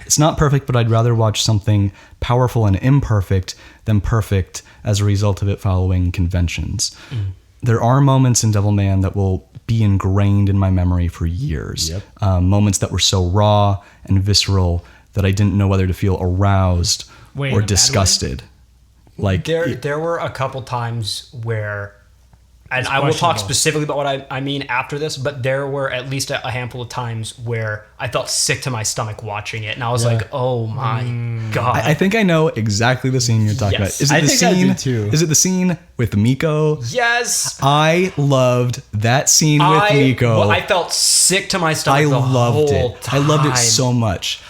It's not perfect, but I'd rather watch something powerful and imperfect than perfect as a result of it following conventions. There are moments in Devilman that will be ingrained in my memory for years. Yep. Moments that were so raw and visceral that I didn't know whether to feel aroused Wait, in a or bad way? disgusted. Like, There were a couple times where, and I will talk questionable. specifically about what I mean after this, but there were at least a handful of times where I felt sick to my stomach watching it, and I was like, "Oh my god!" I think I know exactly the scene you're talking Yes. about. Is it I the think I scene? do too. Is it the scene with Miko? yes, I loved that scene with Miko. well, I felt sick to my stomach. I the loved whole it. I loved it time. so much.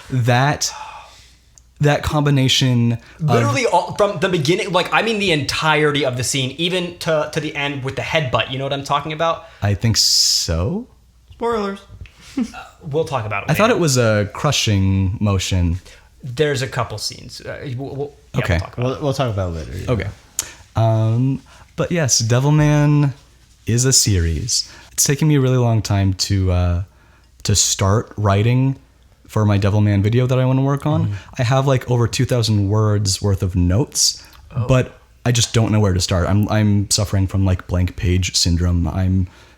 That combination of, Literally all, from the beginning, like I mean the entirety of the scene, even to the end with the headbutt. You know what I'm talking about? I think so. Spoilers. We'll talk about it. I thought it was a crushing motion. There's a couple scenes. Okay. We'll talk about it. We'll talk about it later. Yeah. Okay. But yes, Devilman is a series. It's taken me a really long time to start writing for my Devilman video that I want to work on. I have like over 2,000 words worth of notes, but I just don't know where to start. I'm suffering from like blank page syndrome.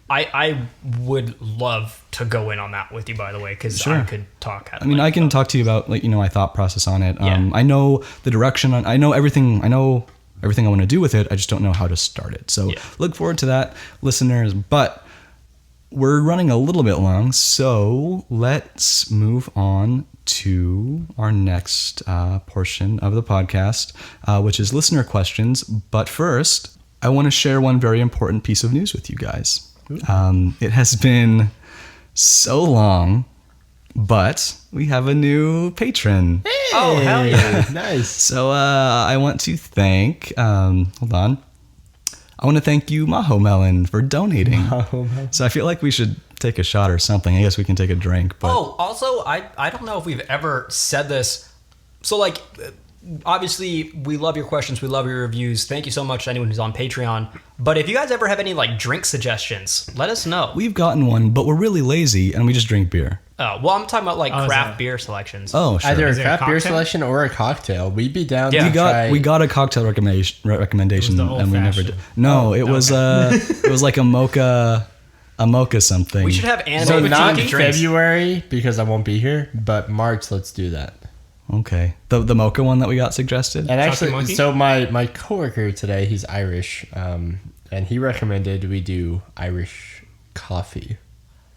I would love to go in on that with you, by the way, because Sure. I could talk. I mean, I can talk to you about like, my thought process on it. Yeah. I know the direction. I know everything. I know everything I want to do with it. I just don't know how to start it. So Yeah. look forward to that, listeners. But we're running a little bit long, so let's move on to our next portion of the podcast, which is listener questions. But first, I want to share one very important piece of news with you guys. It has been so long, but we have a new patron. Oh, hell yeah. Nice. So I want to thank, hold on. I want to thank you, Maho Melon, for donating. So I feel like we should take a shot or something. I guess we can take a drink. But Oh, also, I don't know if we've ever said this. So, like, obviously, we love your questions. We love your reviews. Thank you so much to anyone who's on Patreon. But if you guys ever have any, like, drink suggestions, let us know. we've gotten one, but we're really lazy and we just drink beer. Well, I'm talking about, like, Oh, is craft that- beer selections. Oh, sure. Either a Is it a craft beer cocktail? selection or a cocktail. We'd be down Yeah. to We got a cocktail recommendation, It was the and we never old-fashioned. did. No, it was it was like a mocha something. We should have anime So with not drinks. February because I won't be here, but March. Let's do that. Okay. The mocha one that we got suggested? And actually, Monkey? so my coworker today, he's Irish, and he recommended we do Irish coffee.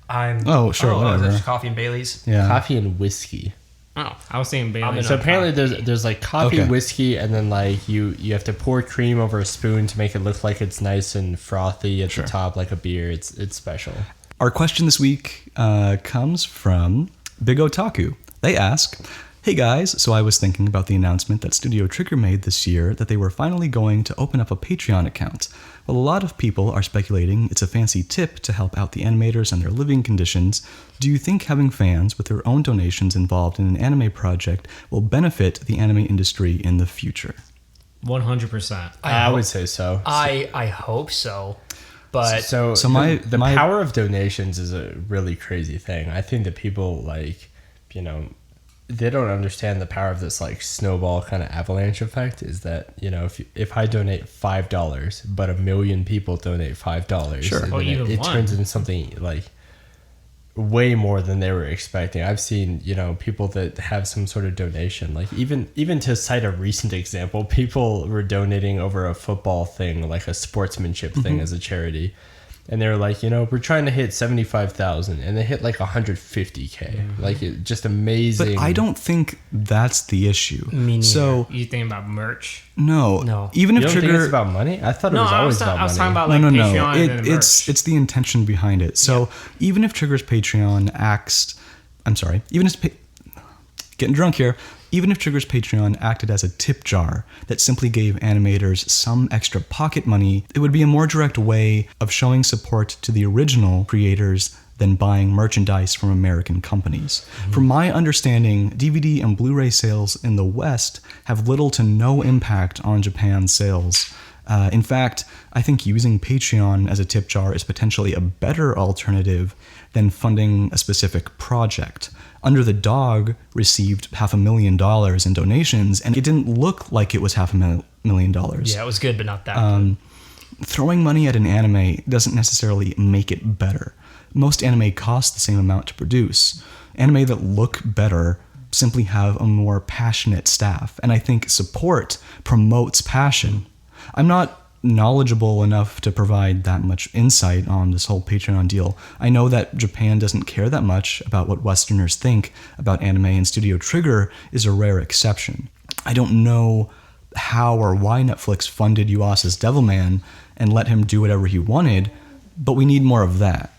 Oh, sure, is whatever. that just coffee and Bailey's? Yeah. Coffee and whiskey. Oh, I was saying Bailey. So apparently there's like coffee, Okay. whiskey, and then like you have to pour cream over a spoon to make it look like it's nice and frothy at the top like a beer. It's special. Our question this week comes from Big Otaku. They ask, hey guys, so I was thinking about the announcement that Studio Trigger made this year that they were finally going to open up a Patreon account. Well, a lot of people are speculating it's a fancy tip to help out the animators and their living conditions. Do you think having fans with their own donations involved in an anime project will benefit the anime industry in the future? 100%. I would say so. I hope so, but So the my- power of donations is a really crazy thing. I think that people like, you know, they don't understand the power of this like snowball kind of avalanche effect. Is that, you know, if I donate $5 but 1 million people donate $5, Sure. then Or even it one. turns into something like way more than they were expecting. I've seen, you know, people that have some sort of donation, like even to cite a recent example, people were donating over a football thing, like a sportsmanship thing as a charity. And they were like, you know, we're trying to hit 75,000, and they hit like 150K. Like, it just amazing. But I don't think that's the issue. Me neither. So, You think about merch? no. Even You if don't think Trigger... it's about money? I thought it No, was I always was, about I was money. talking about like Patreon and then merch. It's the intention behind it. So even if Trigger's Patreon getting drunk here. Even if Trigger's Patreon acted as a tip jar that simply gave animators some extra pocket money, it would be a more direct way of showing support to the original creators than buying merchandise from American companies. From my understanding, DVD and Blu-ray sales in the West have little to no impact on Japan's sales. In fact, I think using Patreon as a tip jar is potentially a better alternative than funding a specific project. Under the Dog received $500,000 in donations, and it didn't look like it was $500,000. yeah, it was good, but not that good. Throwing money at an anime doesn't necessarily make it better. Most anime cost the same amount to produce. Anime that look better simply have a more passionate staff, and I think support promotes passion. I'm not knowledgeable enough to provide that much insight on this whole Patreon deal. I know that Japan doesn't care that much about what Westerners think about anime, and Studio Trigger is a rare exception. I don't know how or why Netflix funded Yuasa's Devilman and let him do whatever he wanted, but we need more of that.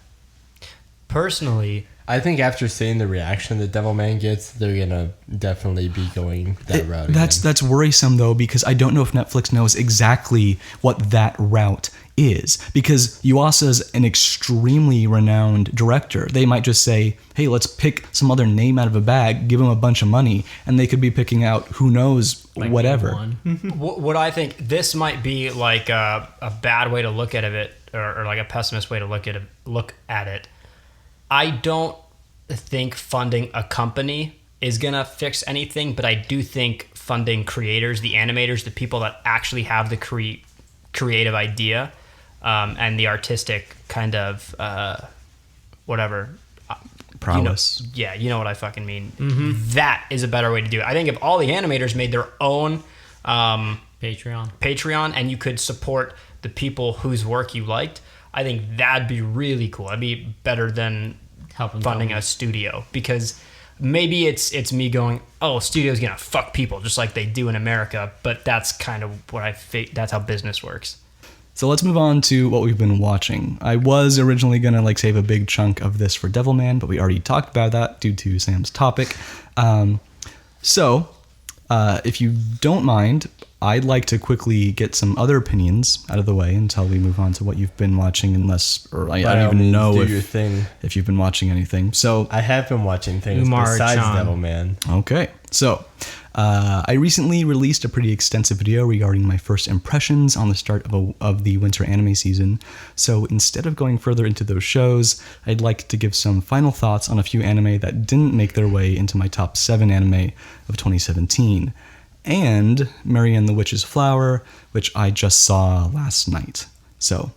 Personally, I think after seeing the reaction that Devilman gets, they're gonna definitely be going that route. That's worrisome though, because I don't know if Netflix knows exactly what that route is, because Yuasa's an extremely renowned director. They might just say, hey, let's pick some other name out of a bag, give him a bunch of money, and they could be picking out who knows Like whatever. one. what I think, this might be like a bad way to look at it, or like a pessimist way to look at it. I don't think funding a company is gonna fix anything, but I do think funding creators, the animators, the people that actually have the creative idea and the artistic kind of whatever Prowess. you know what I fucking mean. That is a better way to do it. I think if all the animators made their own Patreon and you could support the people whose work you liked, I think that'd be really cool. That'd be better than Helping funding a studio, because maybe it's me going, oh, studio's gonna fuck people just like they do in America, but that's kind of what that's how business works. So let's move on to what we've been watching. I was originally gonna save a big chunk of this for Devilman, but we already talked about that due to Sam's topic. So if you don't mind, I'd like to quickly get some other opinions out of the way until we move on to what you've been watching, I don't even know do your thing. if you've been watching anything. So I have been watching things Umar besides Chan. Devilman. okay, so I recently released a pretty extensive video regarding my first impressions on the start of the winter anime season. So instead of going further into those shows, I'd like to give some final thoughts on a few anime that didn't make their way into my top 7 anime of 2017. And Mary and the Witch's Flower, which I just saw last night. So,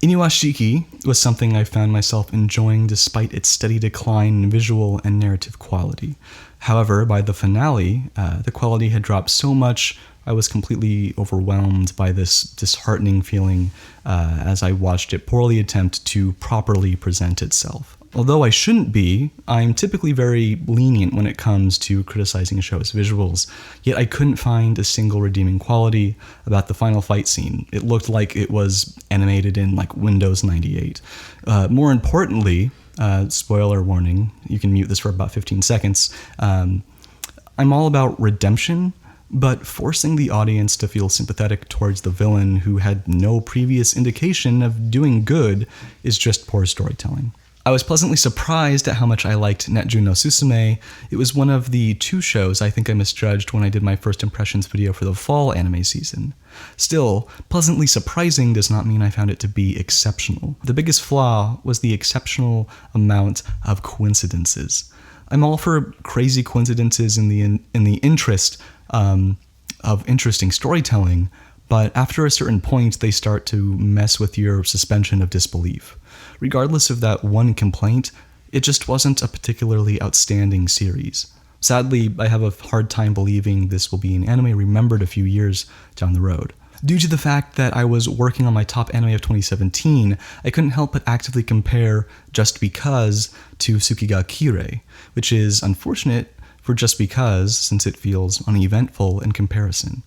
Inuashiki was something I found myself enjoying despite its steady decline in visual and narrative quality. However, by the finale, the quality had dropped so much I was completely overwhelmed by this disheartening feeling as I watched it poorly attempt to properly present itself. Although I shouldn't be, I'm typically very lenient when it comes to criticizing a show's visuals, yet I couldn't find a single redeeming quality about the final fight scene. It looked like it was animated in like Windows 98. More importantly, spoiler warning, you can mute this for about 15 seconds, I'm all about redemption, but forcing the audience to feel sympathetic towards the villain who had no previous indication of doing good is just poor storytelling. I was pleasantly surprised at how much I liked Netju no Susume. It was one of the 2 shows I think I misjudged when I did my first impressions video for the fall anime season. Still, pleasantly surprising does not mean I found it to be exceptional. The biggest flaw was the exceptional amount of coincidences. I'm all for crazy coincidences in the interest of interesting storytelling, but after a certain point, they start to mess with your suspension of disbelief. Regardless of that one complaint, it just wasn't a particularly outstanding series. Sadly, I have a hard time believing this will be an anime remembered a few years down the road. Due to the fact that I was working on my top anime of 2017, I couldn't help but actively compare Just Because to Tsukiga Kirei, which is unfortunate for Just Because, since it feels uneventful in comparison.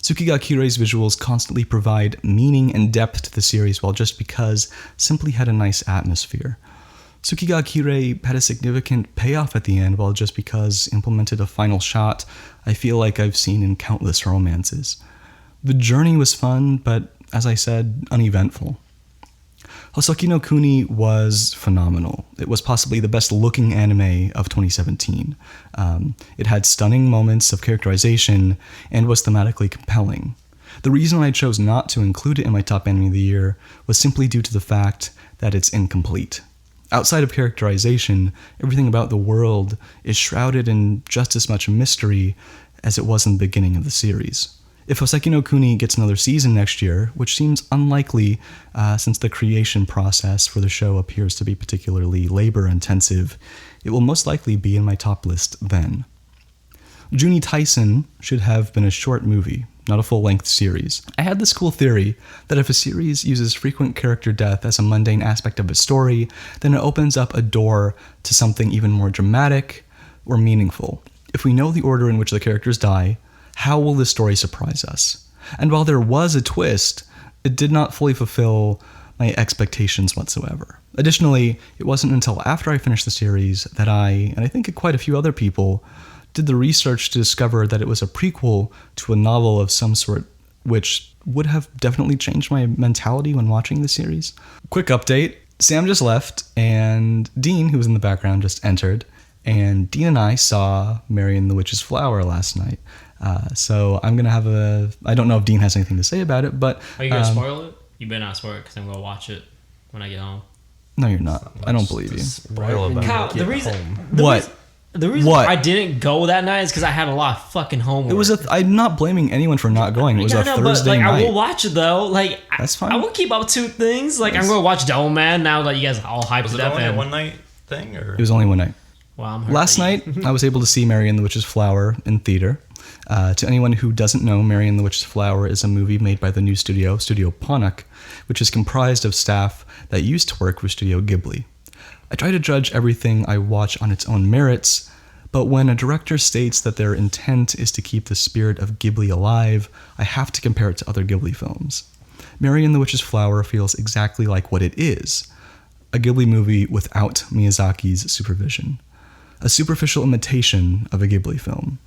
Tsukiga Kirei's visuals constantly provide meaning and depth to the series, while Just Because simply had a nice atmosphere. Tsukiga Kirei had a significant payoff at the end, while Just Because implemented a final shot I feel like I've seen in countless romances. The journey was fun, but as I said, uneventful. Hoseki no Kuni was phenomenal. It was possibly the best looking anime of 2017. It had stunning moments of characterization and was thematically compelling. The reason I chose not to include it in my top anime of the year was simply due to the fact that it's incomplete. Outside of characterization, everything about the world is shrouded in just as much mystery as it was in the beginning of the series. If Hoseki no Kuni gets another season next year, which seems unlikely since the creation process for the show appears to be particularly labor-intensive, it will most likely be in my top list then. Juni Taisen should have been a short movie, not a full-length series. I had this cool theory that if a series uses frequent character death as a mundane aspect of its story, then it opens up a door to something even more dramatic or meaningful. If we know the order in which the characters die, how will this story surprise us? And while there was a twist, it did not fully fulfill my expectations whatsoever. Additionally, it wasn't until after I finished the series that I, and I think quite a few other people, did the research to discover that it was a prequel to a novel of some sort, which would have definitely changed my mentality when watching the series. Quick update, Sam just left, and Dean, who was in the background, just entered, and Dean and I saw Mary and the Witch's Flower last night. So I'm going to have I don't know if Dean has anything to say about it, but... Are you going to spoil it? You better not spoil it because I'm going to watch it when I get home. No, you're not. I don't believe you. Spoil about Kyle, the reason What? I didn't go that night is because I had a lot of fucking homework. It was I'm not blaming anyone for not going. It was a Thursday night. I will watch it though. Like that's fine. I will keep up to things. Like I'm going to watch Devilman now that you guys all hyped Was it it up. only a one night thing, or It was only one night. Well, I'm hurt Last night, I was able to see Mary and the Witch's Flower in theater. To anyone who doesn't know, Mary and the Witch's Flower is a movie made by the new Studio Ponuk, which is comprised of staff that used to work with Studio Ghibli. I try to judge everything I watch on its own merits, but when a director states that their intent is to keep the spirit of Ghibli alive, I have to compare it to other Ghibli films. Mary and the Witch's Flower feels exactly like what it is, a Ghibli movie without Miyazaki's supervision. A superficial imitation of a Ghibli film.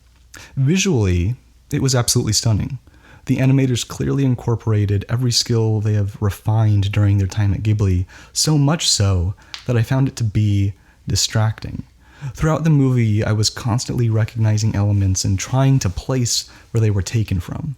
Visually, it was absolutely stunning. The animators clearly incorporated every skill they have refined during their time at Ghibli, so much so that I found it to be distracting. Throughout the movie, I was constantly recognizing elements and trying to place where they were taken from.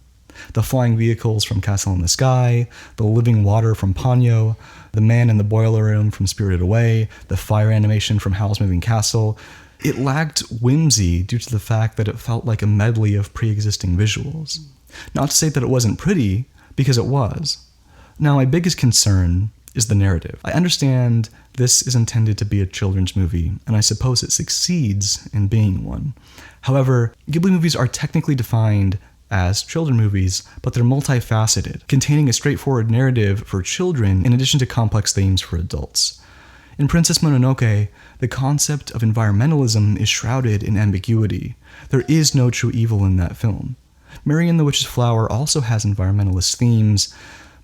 The flying vehicles from Castle in the Sky, the living water from Ponyo, the man in the boiler room from Spirited Away, the fire animation from Howl's Moving Castle. It lacked whimsy due to the fact that it felt like a medley of pre-existing visuals. Not to say that it wasn't pretty, because it was. Now, my biggest concern is the narrative. I understand this is intended to be a children's movie, and I suppose it succeeds in being one. However, Ghibli movies are technically defined as children movies, but they're multifaceted, containing a straightforward narrative for children in addition to complex themes for adults. In Princess Mononoke, the concept of environmentalism is shrouded in ambiguity. There is no true evil in that film. Mary and the Witch's Flower also has environmentalist themes,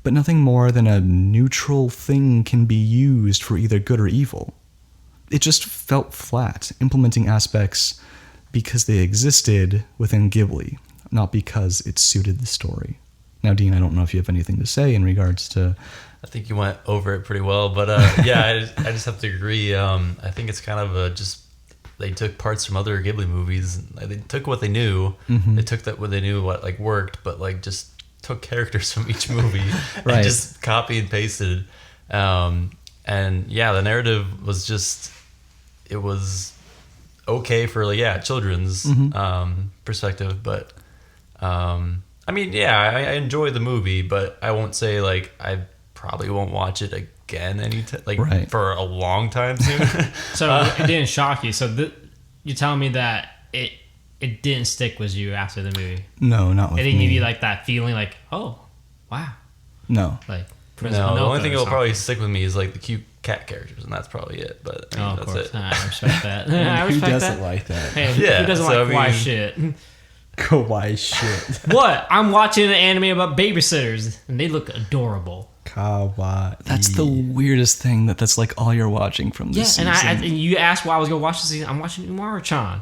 but nothing more than a neutral thing can be used for either good or evil. It just felt flat, implementing aspects because they existed within Ghibli, not because it suited the story. Now, Dean, I don't know if you have anything to say in regards to... I think you went over it pretty well, but yeah, I just have to agree. I think it's kind of just they took parts from other Ghibli movies. They took what they knew. Mm-hmm. They took what they knew what worked, but just took characters from each movie Right. and just copy and pasted. And yeah, the narrative was just it was okay for children's perspective, but I mean, yeah, I enjoy the movie, but I won't say I probably won't watch it again Right. for a long time soon. So it didn't shock you. So you're telling me that it didn't stick with you after the movie. No, not with It didn't me. give you that feeling oh, wow. No. Prince No, the Mononoke only thing or that'll probably something. stick with me is the cute cat characters, and that's probably it. But I mean, Oh, of that's course. it. I respect that. I Who respect doesn't that. like that? Hey, Yeah, who doesn't so, like I kawaii mean- shit? Kawaii shit. What? I'm watching an anime about babysitters, and they look adorable. Kawaii. That's the weirdest thing that's all you're watching from Yeah, this and season. and you asked why I was gonna watch this season. I'm watching Umaru-chan.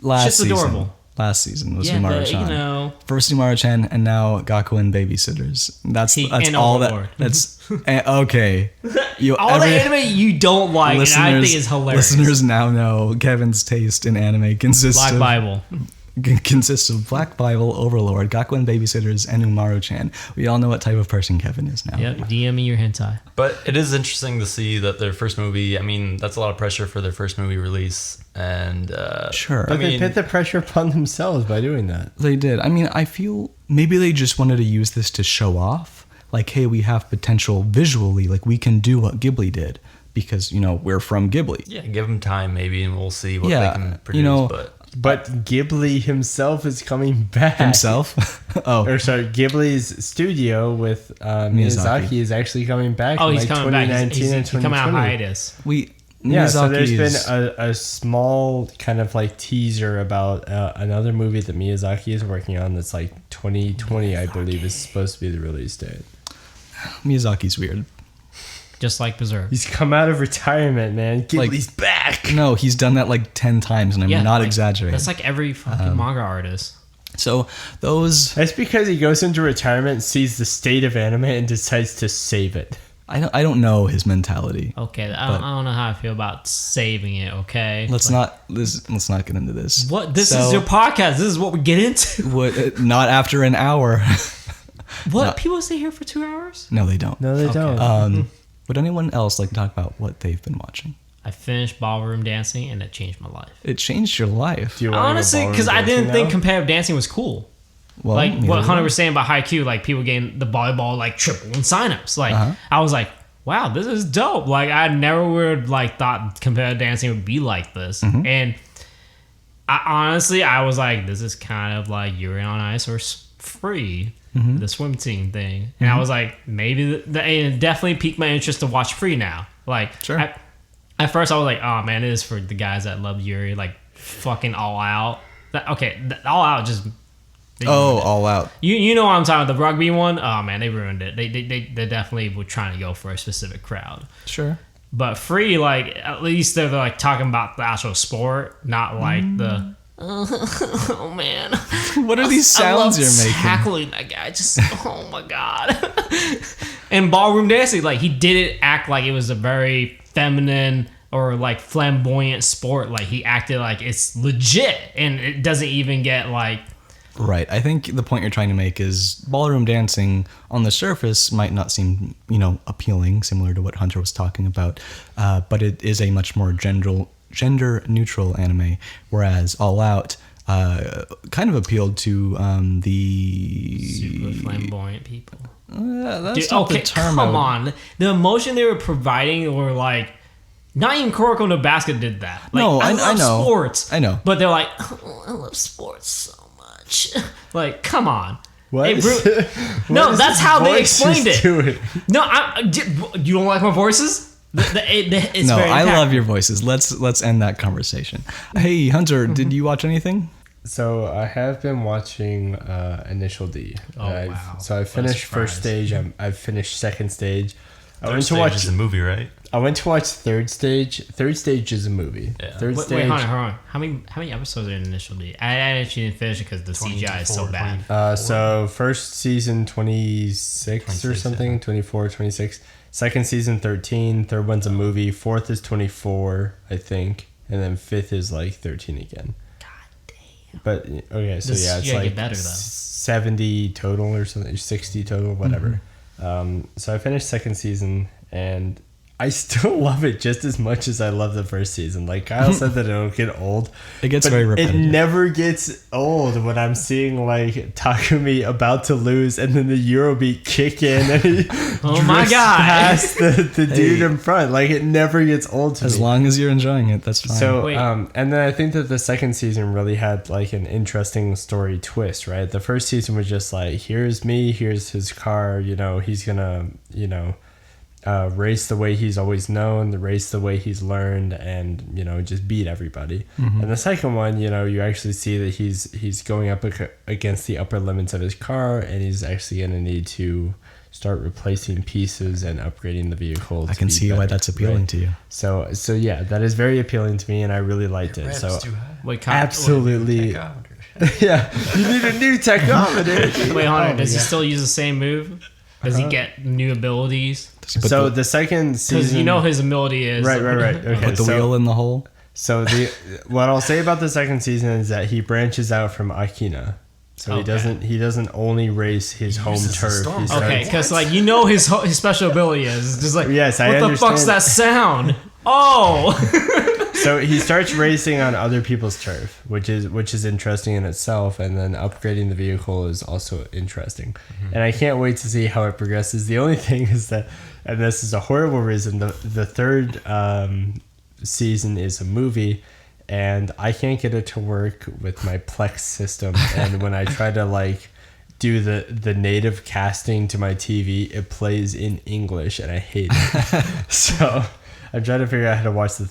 Last shit's season. adorable. Last season was Yeah, but, Umaru-chan. you know, First Umaru-chan, and now Gakuen Babysitters. That's and all Overlord. that. That's okay. You all the anime you don't like, and I think is hilarious. Listeners now know Kevin's taste in anime consists Black of Bible. consists of Black Bible, Overlord, Gakuen Babysitters, and Umaru-chan. We all know what type of person Kevin is now. Yep, DM me your hentai. But it is interesting to see that their first movie. I mean, that's a lot of pressure for their first movie release, and Sure. But I they mean- put the pressure upon themselves by doing that. They did. I mean, I feel maybe they just wanted to use this to show off. Hey, we have potential visually. We can do what Ghibli did because, we're from Ghibli. yeah, give them time maybe, and we'll see what Yeah, they can produce. But Ghibli himself is coming back. Himself? Oh. Or sorry, Ghibli's studio with Miyazaki is actually coming back. Oh, in he's coming back. 2019 He's and coming out 2020. hiatus. Yeah, so there's Miyazaki's- been a small kind of teaser about another movie that Miyazaki is working on that's 2020, I believe, is supposed to be the release date. Miyazaki's weird. Just like Berserk. He's come out of retirement, man. Ghibli's back. No, he's done that 10 times, and I'm not like, exaggerating. That's every fucking manga artist. So those, That's because he goes into retirement, sees the state of anime, and decides to save it. I don't know his mentality. Okay, I don't know how I feel about saving it. Okay, Let's not get into this. What? This So, is your podcast. This is what we get into. what? Not after an hour. What? People stay here for 2 hours? No, they don't. No, they don't. Would anyone else like to talk about what they've been watching? I finished ballroom dancing, and it changed my life. It changed your life. Do you wanna go Honestly, ballroom because I dancing didn't think now? competitive dancing was cool. Well, Like neither what did Hunter I. was saying about Haikyuu, people getting the volleyball triple in signups. I was like, wow, this is dope. I never would thought competitive dancing would be like this. And I was like, this is kind of like Yuri on Ice or Free, the swim team thing. And I was like, maybe and it definitely piqued my interest to watch Free now. Sure. At first I was like, oh man, it is for the guys that love Yuri, fucking All Out. All Out just. They ruined it. All out. You know what I'm talking about, the rugby one? Oh man, they ruined it. They definitely were trying to go for a specific crowd. Sure. But Free, at least they're talking about the actual sport, not the oh man. What are these sounds you're making? Tackling that guy, just oh my god. And ballroom dancing, he didn't act like it was a very feminine or flamboyant sport. He acted like it's legit, and it doesn't even get Right. I think the point you're trying to make is ballroom dancing on the surface might not seem, appealing, similar to what Hunter was talking about, but it is a much more gender neutral anime, whereas All Out kind of appealed to super the flamboyant people. That's Dude, not okay, the term. come on. The emotion they were providing were like, not even Kuroko no Basket did that. Like, No, I love know. sports. I know. But they're like, oh, I love sports so much. Like, come on. What? It What no, is that's this how they voice explained she's it. doing? No, you don't like my voices? It's No, very I impactful. love your voices. Let's end that conversation. Hey, Hunter, did you watch anything? So I have been watching Initial D. wow. So I finished first stage. I've finished second stage. I Third went to stage watch. is a movie, right? I went to watch third stage. Third stage is a movie. Yeah. Third Wait, stage. hold on. How many episodes are in Initial D? I actually didn't finish it because the CGI is so 24, bad. So first season 26 or 26, something, yeah. 24, 26. Second season 13. Third one's a movie. Fourth is 24, I think, and then fifth is like 13 again. God damn. But okay, so This yeah, it's should get like better, though. 70 total or something, 60 total, whatever. So I finished second season, and I still love it just as much as I love the first season. Like Kyle said that it'll get old. It gets but very repetitive. It never gets old when I'm seeing like Takumi about to lose and then the Eurobeat kick in and he Oh my drifts God. past the dude in front. Like it never gets old to As me. long as you're enjoying it, that's fine. So, Wait. and then I think that the second season really had like an interesting story twist, right? The first season was just like, here's me, here's his car, he's gonna, race the way he's always known, the race the way he's learned, and just beat everybody. And the second one, you actually see that he's going up against the upper limits of his car, and he's actually gonna need to start replacing pieces and upgrading the vehicle. I can see why that's appealing to you. So yeah, that is very appealing to me, and I really liked it. Rev's So too high. Wait, Kyle, absolutely, Tachometer. yeah, you need a new tachometer. Wait, Hunter, does he yeah. still use the same move? Does he get new abilities? Just put So the, the second season, Because his ability is right. Okay, put the wheel in the hole. So what I'll say about the second season is that he branches out from Akina. So Okay. he doesn't only race his home uses the turf. storm He cloud. Okay, starts- because his special ability is just like, Yes, I what the fuck's understand. that sound? Oh, So he starts racing on other people's turf, which is interesting in itself, and then upgrading the vehicle is also interesting. And I can't wait to see how it progresses. The only thing is that, and this is a horrible reason, the third season is a movie, and I can't get it to work with my Plex system. And when I try to do the native casting to my TV, it plays in English, and I hate it. So I'm trying to figure out how to watch the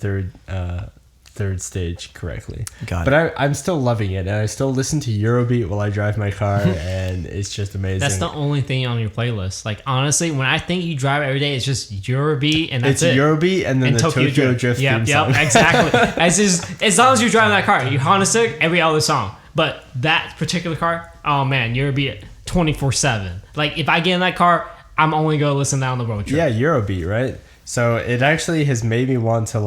third stage correctly. Got But I'm still loving it, and I still listen to Eurobeat while I drive my car, and it's just amazing. that's the only thing on your playlist. Like honestly, when I think you drive every day, it's just Eurobeat and that's it's it. Eurobeat and then And the Tokyo Drift Yep, theme song. exactly. As long as you're driving that car, you Honda Civic, every other song. But that particular car, oh man, Eurobeat 24/7. Like if I get in that car, I'm only gonna listen down the road trip. Yeah, Eurobeat, right? So it actually has made me want to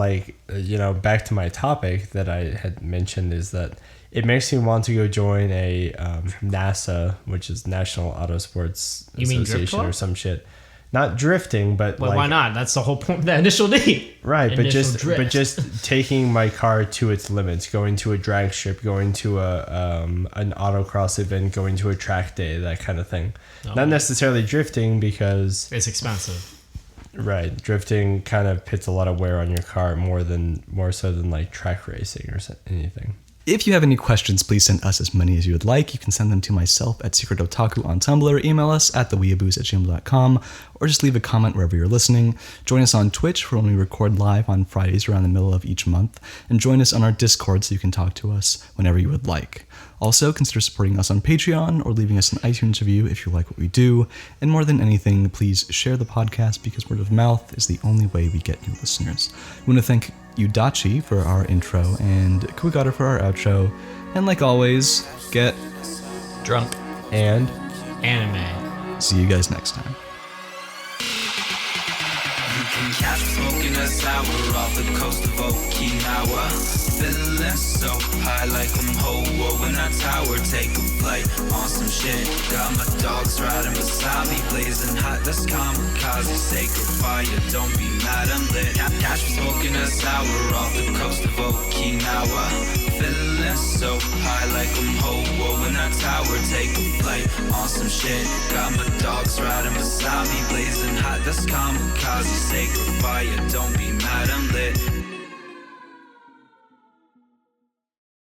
back to my topic that I had mentioned is that it makes me want to go join a NASA, which is National Auto Sports You mean Drift Association Club? or some shit. Not drifting, but Well, why not? That's the whole point of the initial D. Right, but Initial just drift. taking my car to its limits, going to a drag strip, going to an autocross event, going to a track day, that kind of thing. Not necessarily drifting because It's expensive. right, drifting kind of puts a lot of wear on your car more so than like track racing or anything. If you have any questions, please send us as many as you would like. You can send them to myself at Secret Otaku on Tumblr, email us at theweeabooze@gmail.com, or just leave a comment wherever you're listening. Join us on Twitch for when we record live on Fridays around the middle of each month, and join us on our Discord so you can talk to us whenever you would like. Also, consider supporting us on Patreon or leaving us an iTunes review if you like what we do. And more than anything, please share the podcast because word of mouth is the only way we get new listeners. We want to thank Udachi for our intro and Kuigata for our outro. And like always, get Drunk. And Anime. see you guys next time. Can catch me smoking a sour off the coast of Okinawa. Feeling so high like I'm Hoa when I tower. Take a flight on some shit. Got my dogs riding beside me, blazing hot. That's kamikaze, sacred fire. Don't be mad, I'm lit. Catch me smoking a sour off the coast of Okinawa. Feeling so high high like I'm Ho-Oh in that tower, take a flight on some shit. Got my dogs riding beside me, blazing hot, that's kamikaze. Sacred fire, don't be mad, I'm lit.